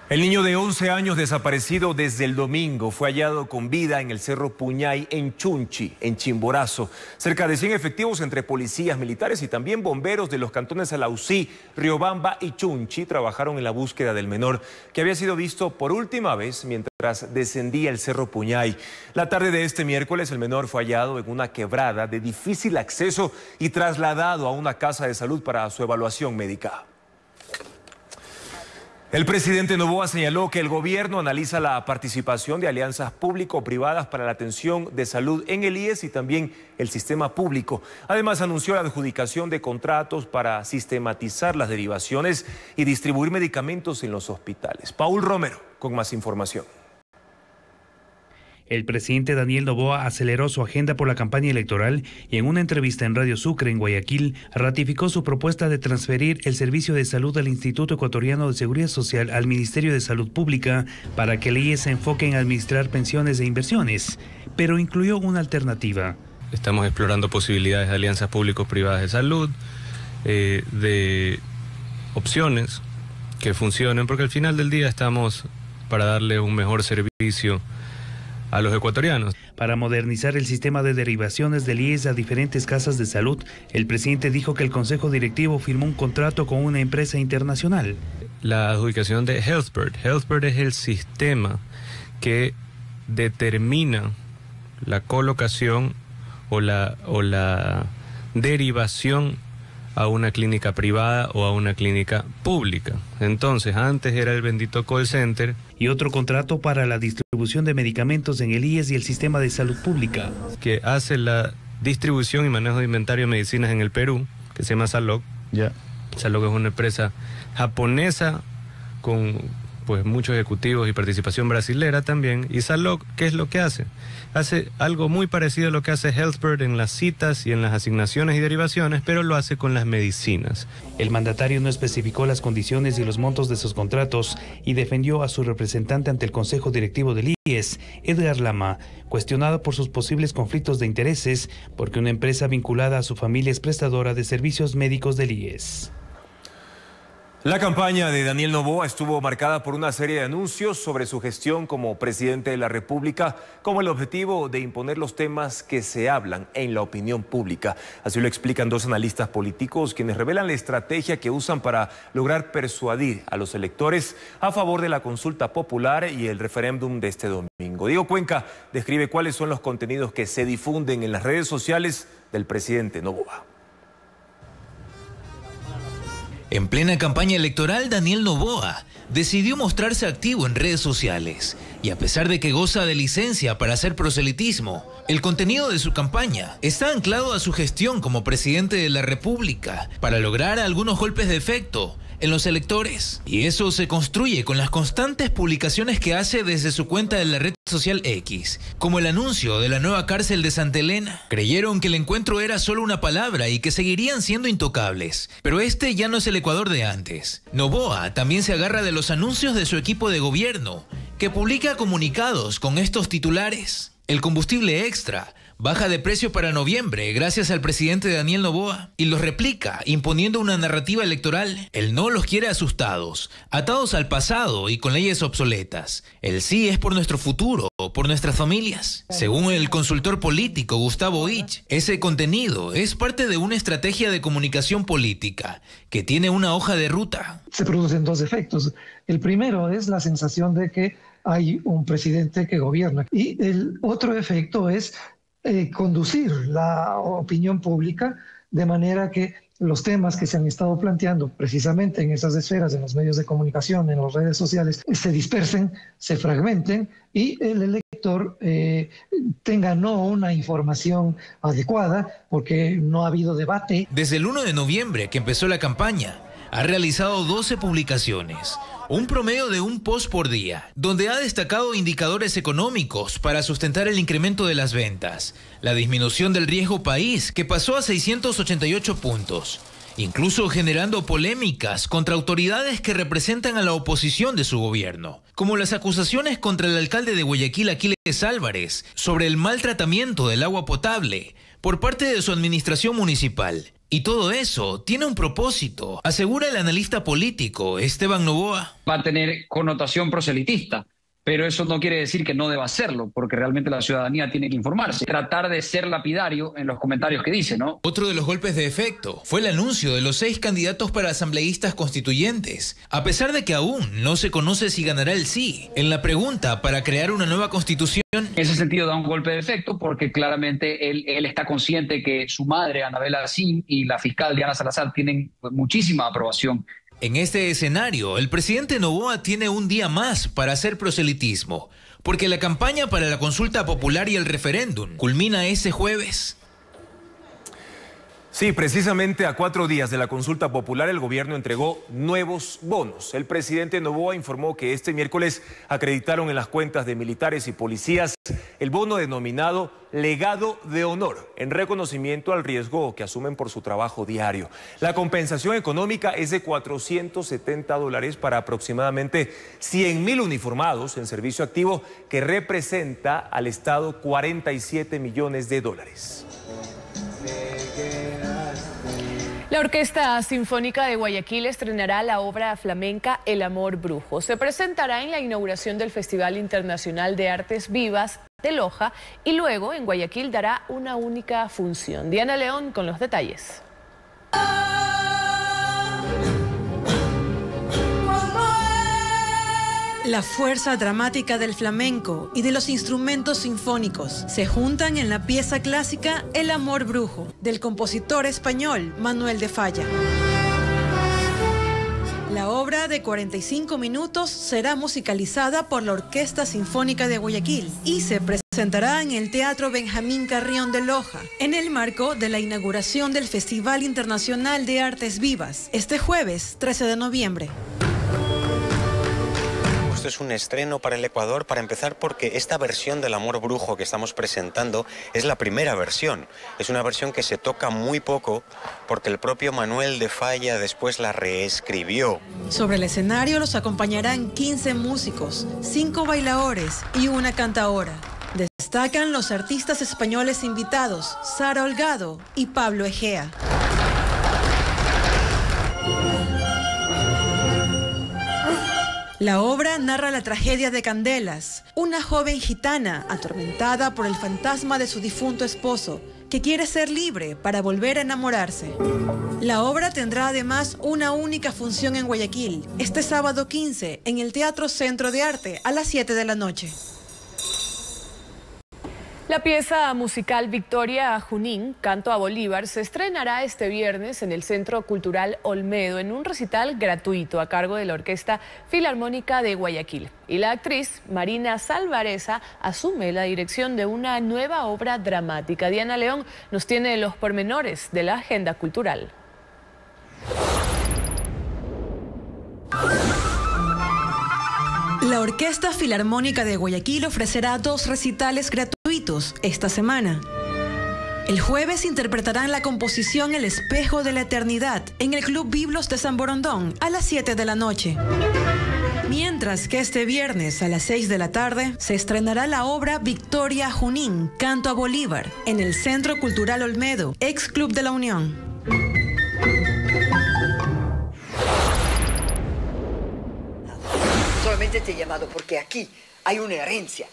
El niño de 11 años desaparecido desde el domingo fue hallado con vida en el Cerro Puñay, en Chunchi, en Chimborazo. Cerca de 100 efectivos entre policías, militares y también bomberos de los cantones Alausí, Riobamba y Chunchi trabajaron en la búsqueda del menor, que había sido visto por última vez mientras descendía el Cerro Puñay. La tarde de este miércoles, el menor fue hallado en una quebrada de difícil acceso y trasladado a una casa de salud para su evaluación médica. El presidente Noboa señaló que el gobierno analiza la participación de alianzas público-privadas para la atención de salud en el IES y también el sistema público. Además, anunció la adjudicación de contratos para sistematizar las derivaciones y distribuir medicamentos en los hospitales. Paul Romero con más información. El presidente Daniel Noboa aceleró su agenda por la campaña electoral y en una entrevista en Radio Sucre en Guayaquil ratificó su propuesta de transferir el servicio de salud del Instituto Ecuatoriano de Seguridad Social al Ministerio de Salud Pública para que el IES se enfoque en administrar pensiones e inversiones, pero incluyó una alternativa. Estamos explorando posibilidades de alianzas público-privadas de salud de opciones que funcionen, porque al final del día estamos para darle un mejor servicio a los ecuatorianos. Para modernizar el sistema de derivaciones del IES a diferentes casas de salud, el presidente dijo que el Consejo Directivo firmó un contrato con una empresa internacional. La adjudicación de HealthBird. HealthBird es el sistema que determina la colocación o la derivación a una clínica privada o a una clínica pública. Entonces, antes era el bendito call center. Y otro contrato para la distribución de medicamentos en el IES y el sistema de salud pública, que hace la distribución y manejo de inventario de medicinas en el Perú, que se llama Salog. Salog es una empresa japonesa con pues muchos ejecutivos y participación brasilera también. Y Salog, ¿qué es lo que hace? Hace algo muy parecido a lo que hace HealthBird en las citas y en las asignaciones y derivaciones, pero lo hace con las medicinas. El mandatario no especificó las condiciones y los montos de sus contratos y defendió a su representante ante el Consejo Directivo del IES, Edgar Lama, cuestionado por sus posibles conflictos de intereses porque una empresa vinculada a su familia es prestadora de servicios médicos del IES. La campaña de Daniel Noboa estuvo marcada por una serie de anuncios sobre su gestión como presidente de la República, como el objetivo de imponer los temas que se hablan en la opinión pública. Así lo explican dos analistas políticos, quienes revelan la estrategia que usan para lograr persuadir a los electores a favor de la consulta popular y el referéndum de este domingo. Diego Cuenca describe cuáles son los contenidos que se difunden en las redes sociales del presidente Noboa. En plena campaña electoral, Daniel Noboa decidió mostrarse activo en redes sociales. Y a pesar de que goza de licencia para hacer proselitismo, el contenido de su campaña está anclado a su gestión como presidente de la República para lograr algunos golpes de efecto en los electores. Y eso se construye con las constantes publicaciones que hace desde su cuenta de la red social X, como el anuncio de la nueva cárcel de Santa Elena. Creyeron que el encuentro era solo una palabra y que seguirían siendo intocables, pero este ya no es el Ecuador de antes. Noboa también se agarra de los anuncios de su equipo de gobierno, que publica comunicados con estos titulares. El combustible extra baja de precio para noviembre gracias al presidente Daniel Noboa y los replica imponiendo una narrativa electoral. El no los quiere asustados, atados al pasado y con leyes obsoletas. El sí es por nuestro futuro, por nuestras familias. Según el consultor político Gustavo Ich, ese contenido es parte de una estrategia de comunicación política que tiene una hoja de ruta. Se producen dos efectos. El primero es la sensación de que hay un presidente que gobierna y el otro efecto es conducir la opinión pública de manera que los temas que se han estado planteando precisamente en esas esferas, en los medios de comunicación, en las redes sociales, se dispersen, se fragmenten y el elector tenga no una información adecuada porque no ha habido debate. Desde el 1 de noviembre que empezó la campaña, ha realizado 12 publicaciones, un promedio de un post por día, donde ha destacado indicadores económicos para sustentar el incremento de las ventas, la disminución del riesgo país, que pasó a 688 puntos, incluso generando polémicas contra autoridades que representan a la oposición de su gobierno, como las acusaciones contra el alcalde de Guayaquil, Aquiles Álvarez, sobre el mal tratamiento del agua potable por parte de su administración municipal. Y todo eso tiene un propósito, asegura el analista político Esteban Noboa. Va a tener connotación proselitista, pero eso no quiere decir que no deba hacerlo, porque realmente la ciudadanía tiene que informarse. Tratar de ser lapidario en los comentarios que dice, ¿no? Otro de los golpes de efecto fue el anuncio de los 6 candidatos para asambleístas constituyentes, a pesar de que aún no se conoce si ganará el sí. En la pregunta para crear una nueva constitución, en ese sentido da un golpe de efecto porque claramente él está consciente que su madre, Anabela Arcín, y la fiscal Diana Salazar tienen muchísima aprobación. En este escenario, el presidente Noboa tiene un día más para hacer proselitismo, porque la campaña para la consulta popular y el referéndum culmina ese jueves. Sí, precisamente a 4 días de la consulta popular, el gobierno entregó nuevos bonos. El presidente Noboa informó que este miércoles acreditaron en las cuentas de militares y policías el bono denominado Legado de Honor, en reconocimiento al riesgo que asumen por su trabajo diario. La compensación económica es de $470 para aproximadamente 100.000 uniformados en servicio activo, que representa al Estado 47 millones de dólares. La Orquesta Sinfónica de Guayaquil estrenará la obra flamenca El Amor Brujo. Se presentará en la inauguración del Festival Internacional de Artes Vivas de Loja y luego en Guayaquil dará una única función. Diana León con los detalles. La fuerza dramática del flamenco y de los instrumentos sinfónicos se juntan en la pieza clásica El Amor Brujo, del compositor español Manuel de Falla. La obra de 45 minutos será musicalizada por la Orquesta Sinfónica de Guayaquil y se presentará en el Teatro Benjamín Carrión de Loja, en el marco de la inauguración del Festival Internacional de Artes Vivas, este jueves 13 de noviembre. Esto es un estreno para el Ecuador, para empezar porque esta versión del Amor Brujo que estamos presentando es la primera versión. Es una versión que se toca muy poco porque el propio Manuel de Falla después la reescribió. Sobre el escenario los acompañarán 15 músicos, 5 bailadores y una cantaora. Destacan los artistas españoles invitados, Sara Holgado y Pablo Egea. La obra narra la tragedia de Candelas, una joven gitana atormentada por el fantasma de su difunto esposo, que quiere ser libre para volver a enamorarse. La obra tendrá además una única función en Guayaquil, este sábado 15, en el Teatro Centro de Arte, a las 7 de la noche. La pieza musical Victoria Junín, Canto a Bolívar, se estrenará este viernes en el Centro Cultural Olmedo en un recital gratuito a cargo de la Orquesta Filarmónica de Guayaquil. Y la actriz Marina Salvareza asume la dirección de una nueva obra dramática. Diana León nos tiene los pormenores de la agenda cultural. La Orquesta Filarmónica de Guayaquil ofrecerá 2 recitales gratuitos esta semana. El jueves interpretarán la composición El Espejo de la Eternidad en el Club Biblos de San Borondón a las 7 de la noche. Mientras que este viernes a las 6 de la tarde se estrenará la obra Victoria Junín, Canto a Bolívar en el Centro Cultural Olmedo, ex Club de la Unión. Solamente te he llamado porque aquí hay una herencia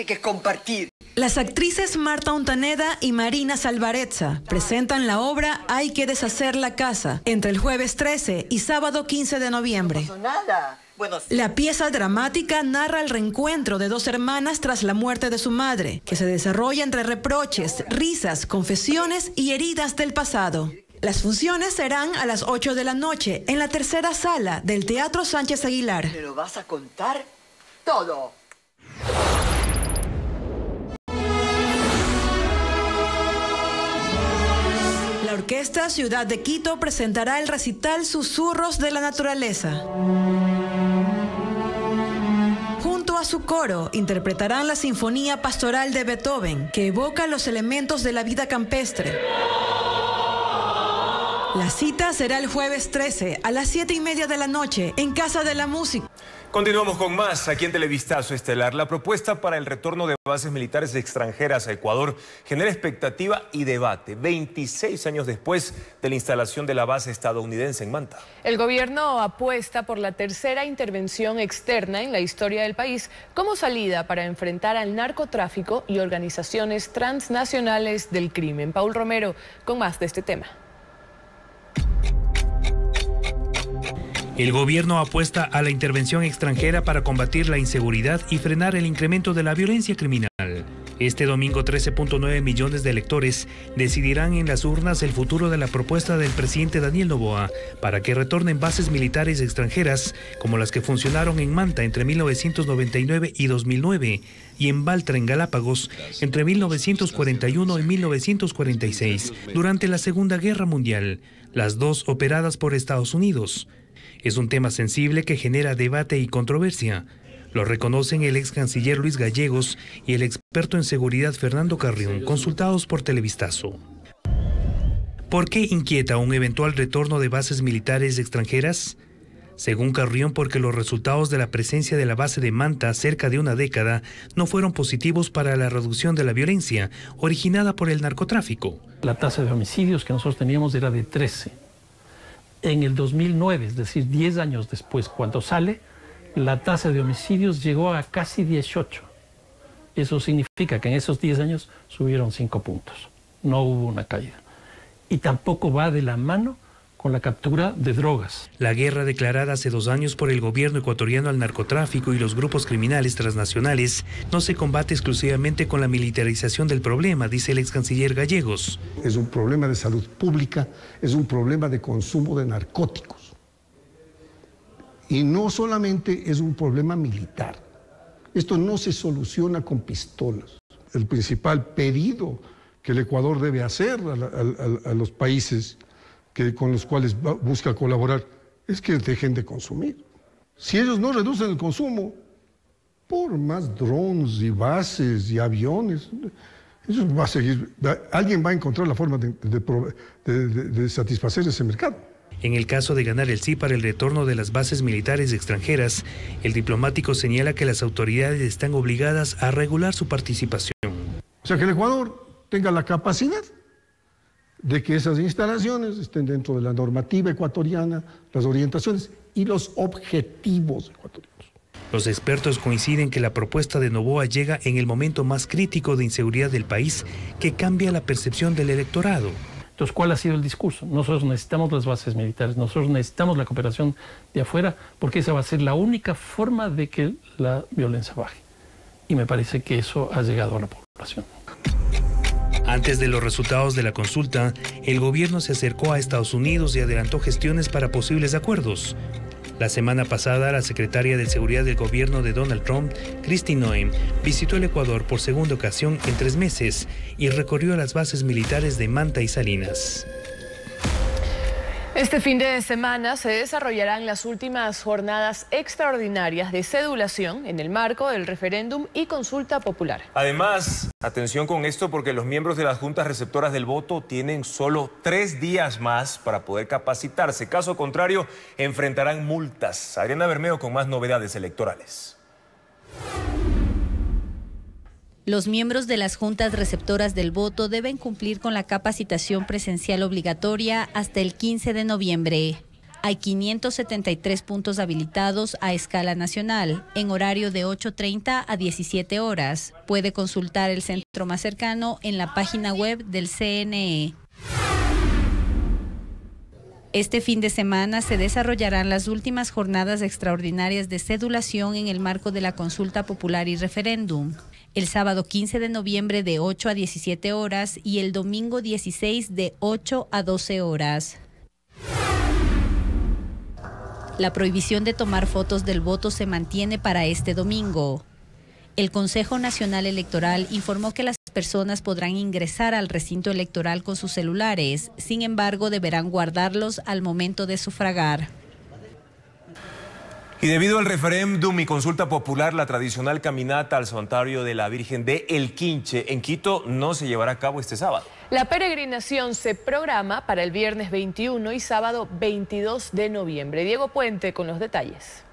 que es compartir. Las actrices Marta Ontaneda y Marina Salvarezza presentan la obra Hay que deshacer la casa entre el jueves 13 y sábado 15 de noviembre. No pasó nada. Bueno, la pieza dramática narra el reencuentro de 2 hermanas tras la muerte de su madre, que se desarrolla entre reproches, risas, confesiones y heridas del pasado. Las funciones serán a las 8 de la noche en la tercera sala del Teatro Sánchez Aguilar. ¿Me lo vas a contar todo? La Orquesta Ciudad de Quito presentará el recital Susurros de la Naturaleza. Junto a su coro interpretarán la Sinfonía Pastoral de Beethoven, que evoca los elementos de la vida campestre. La cita será el jueves 13 a las 7:30 de la noche en Casa de la Música. Continuamos con más aquí en Televistazo Estelar. La propuesta para el retorno de bases militares extranjeras a Ecuador genera expectativa y debate 26 años después de la instalación de la base estadounidense en Manta. El gobierno apuesta por la tercera intervención externa en la historia del país como salida para enfrentar al narcotráfico y organizaciones transnacionales del crimen. Paul Romero con más de este tema. El gobierno apuesta a la intervención extranjera para combatir la inseguridad y frenar el incremento de la violencia criminal. Este domingo 13.9 millones de electores decidirán en las urnas el futuro de la propuesta del presidente Daniel Noboa para que retornen bases militares extranjeras como las que funcionaron en Manta entre 1999 y 2009 y en Baltra en Galápagos entre 1941 y 1946 durante la Segunda Guerra Mundial, las 2 operadas por Estados Unidos. Es un tema sensible que genera debate y controversia. Lo reconocen el ex canciller Luis Gallegos y el experto en seguridad Fernando Carrión, consultados por Televistazo. ¿Por qué inquieta un eventual retorno de bases militares extranjeras? Según Carrión, porque los resultados de la presencia de la base de Manta cerca de una década no fueron positivos para la reducción de la violencia originada por el narcotráfico. La tasa de homicidios que nosotros teníamos era de 13. En el 2009, es decir, 10 años después, cuando sale, la tasa de homicidios llegó a casi 18. Eso significa que en esos 10 años subieron 5 puntos. No hubo una caída. Y tampoco va de la mano con la captura de drogas. La guerra declarada hace 2 años por el gobierno ecuatoriano al narcotráfico y los grupos criminales transnacionales no se combate exclusivamente con la militarización del problema, dice el ex canciller Gallegos. Es un problema de salud pública, es un problema de consumo de narcóticos. Y no solamente es un problema militar. Esto no se soluciona con pistolas. El principal pedido que el Ecuador debe hacer a los países con los cuales busca colaborar es que dejen de consumir. Si ellos no reducen el consumo, por más drones y bases y aviones, eso va a seguir. Alguien va a encontrar la forma de satisfacer ese mercado. En el caso de ganar el sí para el retorno de las bases militares extranjeras, el diplomático señala que las autoridades están obligadas a regular su participación. O sea, que el Ecuador tenga la capacidad de que esas instalaciones estén dentro de la normativa ecuatoriana, las orientaciones y los objetivos ecuatorianos. Los expertos coinciden que la propuesta de Noboa llega en el momento más crítico de inseguridad del país, que cambia la percepción del electorado. Entonces, ¿cuál ha sido el discurso? Nosotros necesitamos las bases militares, nosotros necesitamos la cooperación de afuera, porque esa va a ser la única forma de que la violencia baje. Y me parece que eso ha llegado a la población. Antes de los resultados de la consulta, el gobierno se acercó a Estados Unidos y adelantó gestiones para posibles acuerdos. La semana pasada, la secretaria de Seguridad del gobierno de Donald Trump, Kristi Noem, visitó el Ecuador por segunda ocasión en 3 meses y recorrió las bases militares de Manta y Salinas. Este fin de semana se desarrollarán las últimas jornadas extraordinarias de cedulación en el marco del referéndum y consulta popular. Además, atención con esto porque los miembros de las juntas receptoras del voto tienen solo 3 días más para poder capacitarse. Caso contrario, enfrentarán multas. Adriana Bermeo con más novedades electorales. Los miembros de las juntas receptoras del voto deben cumplir con la capacitación presencial obligatoria hasta el 15 de noviembre. Hay 573 puntos habilitados a escala nacional, en horario de 8:30 a 17 horas. Puede consultar el centro más cercano en la página web del CNE. Este fin de semana se desarrollarán las últimas jornadas extraordinarias de cedulación en el marco de la consulta popular y referéndum. El sábado 15 de noviembre de 8 a 17 horas y el domingo 16 de 8 a 12 horas. La prohibición de tomar fotos del voto se mantiene para este domingo. El Consejo Nacional Electoral informó que las personas podrán ingresar al recinto electoral con sus celulares, sin embargo deberán guardarlos al momento de sufragar. Y debido al referéndum y consulta popular, la tradicional caminata al santuario de la Virgen de El Quinche en Quito no se llevará a cabo este sábado. La peregrinación se programa para el viernes 21 y sábado 22 de noviembre. Diego Puente con los detalles.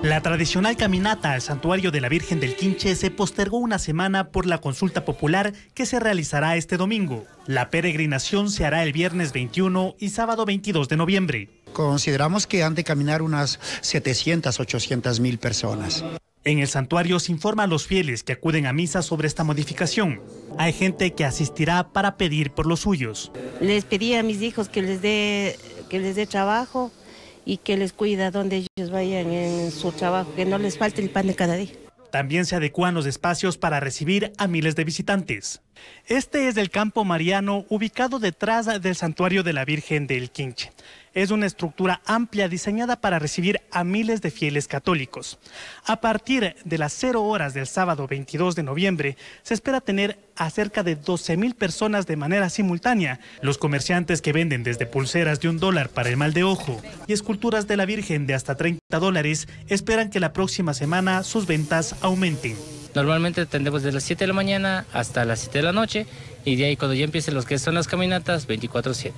La tradicional caminata al santuario de la Virgen del Quinche se postergó una semana por la consulta popular que se realizará este domingo. La peregrinación se hará el viernes 21 y sábado 22 de noviembre. Consideramos que han de caminar unas 700, 800 mil personas. En el santuario se informa a los fieles que acuden a misa sobre esta modificación. Hay gente que asistirá para pedir por los suyos. Les pedí a mis hijos que les dé trabajo y que les cuida donde ellos vayan en su trabajo, que no les falte el pan de cada día. También se adecúan los espacios para recibir a miles de visitantes. Este es el campo mariano ubicado detrás del santuario de la Virgen del Quinche. Es una estructura amplia diseñada para recibir a miles de fieles católicos. A partir de las 0 horas del sábado 22 de noviembre, se espera tener a cerca de 12,000 personas de manera simultánea. Los comerciantes que venden desde pulseras de $1 para el mal de ojo y esculturas de la Virgen de hasta $30 esperan que la próxima semana sus ventas aumenten. Normalmente atendemos desde las 7 de la mañana hasta las 7 de la noche y de ahí cuando ya empiecen los que son las caminatas, 24/7.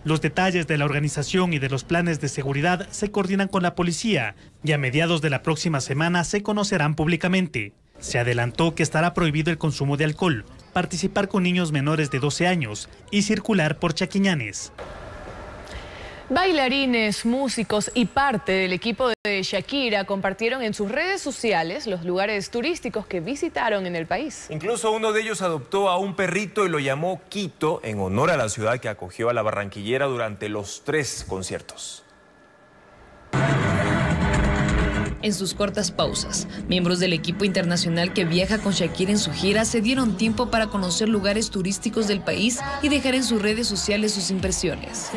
Los detalles de la organización y de los planes de seguridad se coordinan con la policía y a mediados de la próxima semana se conocerán públicamente. Se adelantó que estará prohibido el consumo de alcohol, participar con niños menores de 12 años y circular por Chaquiñanes. Bailarines, músicos y parte del equipo de Shakira compartieron en sus redes sociales los lugares turísticos que visitaron en el país. Incluso uno de ellos adoptó a un perrito y lo llamó Quito en honor a la ciudad que acogió a la barranquillera durante los 3 conciertos. En sus cortas pausas, miembros del equipo internacional que viaja con Shakira en su gira se dieron tiempo para conocer lugares turísticos del país y dejar en sus redes sociales sus impresiones.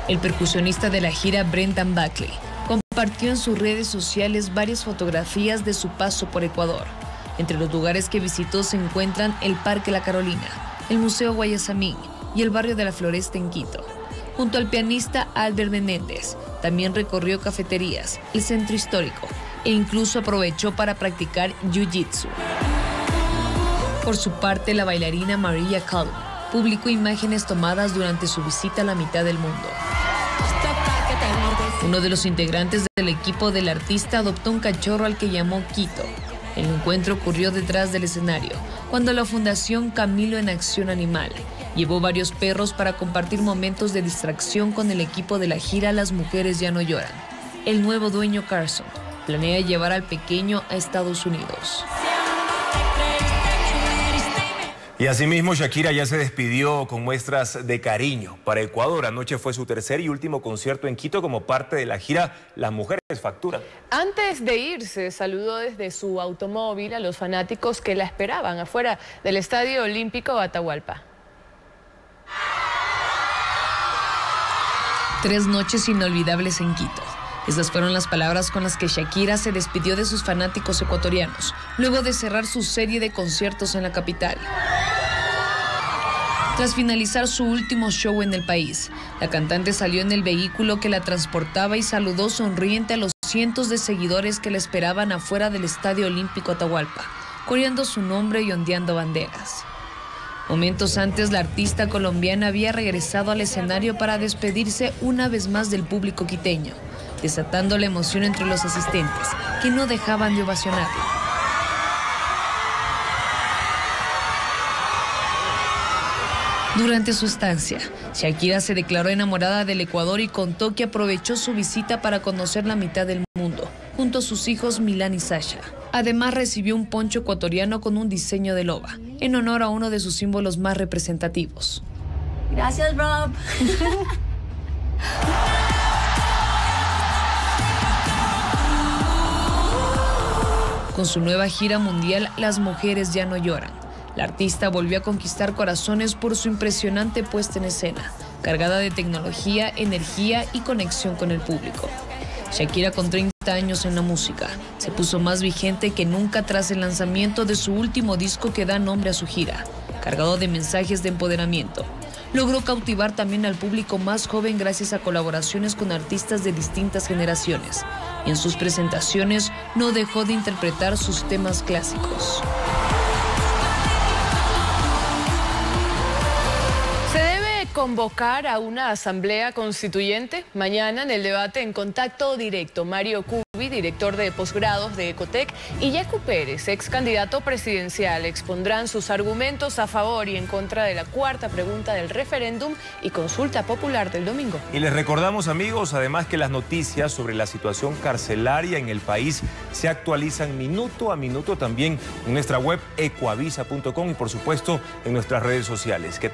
El percusionista de la gira, Brendan Buckley, compartió en sus redes sociales varias fotografías de su paso por Ecuador. Entre los lugares que visitó se encuentran el Parque La Carolina, el Museo Guayasamín y el barrio de la Floresta en Quito. Junto al pianista Albert Menéndez, también recorrió cafeterías, el centro histórico e incluso aprovechó para practicar jiu-jitsu. Por su parte, la bailarina Maria Calvo publicó imágenes tomadas durante su visita a la mitad del mundo. Uno de los integrantes del equipo del artista adoptó un cachorro al que llamó Quito. El encuentro ocurrió detrás del escenario, cuando la Fundación Camilo en Acción Animal llevó varios perros para compartir momentos de distracción con el equipo de la gira Las Mujeres Ya No Lloran. El nuevo dueño, Carson, planea llevar al pequeño a Estados Unidos. Y asimismo, Shakira ya se despidió con muestras de cariño para Ecuador. Anoche fue su tercer y último concierto en Quito como parte de la gira Las Mujeres Facturan. Antes de irse, saludó desde su automóvil a los fanáticos que la esperaban afuera del Estadio Olímpico Atahualpa. 3 noches inolvidables en Quito. Esas fueron las palabras con las que Shakira se despidió de sus fanáticos ecuatorianos, luego de cerrar su serie de conciertos en la capital. Tras finalizar su último show en el país, la cantante salió en el vehículo que la transportaba y saludó sonriente a los cientos de seguidores que la esperaban afuera del Estadio Olímpico Atahualpa, coreando su nombre y ondeando banderas. Momentos antes, la artista colombiana había regresado al escenario para despedirse una vez más del público quiteño, desatando la emoción entre los asistentes, que no dejaban de ovacionarla. Durante su estancia, Shakira se declaró enamorada del Ecuador y contó que aprovechó su visita para conocer la mitad del mundo, junto a sus hijos Milán y Sasha. Además, recibió un poncho ecuatoriano con un diseño de loba, en honor a uno de sus símbolos más representativos. Gracias, Rob. Con su nueva gira mundial, Las Mujeres Ya No Lloran, la artista volvió a conquistar corazones por su impresionante puesta en escena, cargada de tecnología, energía y conexión con el público. Shakira, con 30 años en la música, se puso más vigente que nunca tras el lanzamiento de su último disco que da nombre a su gira, cargado de mensajes de empoderamiento. Logró cautivar también al público más joven gracias a colaboraciones con artistas de distintas generaciones, y en sus presentaciones no dejó de interpretar sus temas clásicos. Convocar a una asamblea constituyente mañana en el debate En Contacto Directo. Mario Cubi, director de posgrados de Ecotec, y Yacu Pérez, ex candidato presidencial, expondrán sus argumentos a favor y en contra de la cuarta pregunta del referéndum y consulta popular del domingo. Y les recordamos, amigos, además que las noticias sobre la situación carcelaria en el país se actualizan minuto a minuto también en nuestra web ecuavisa.com y por supuesto en nuestras redes sociales. Que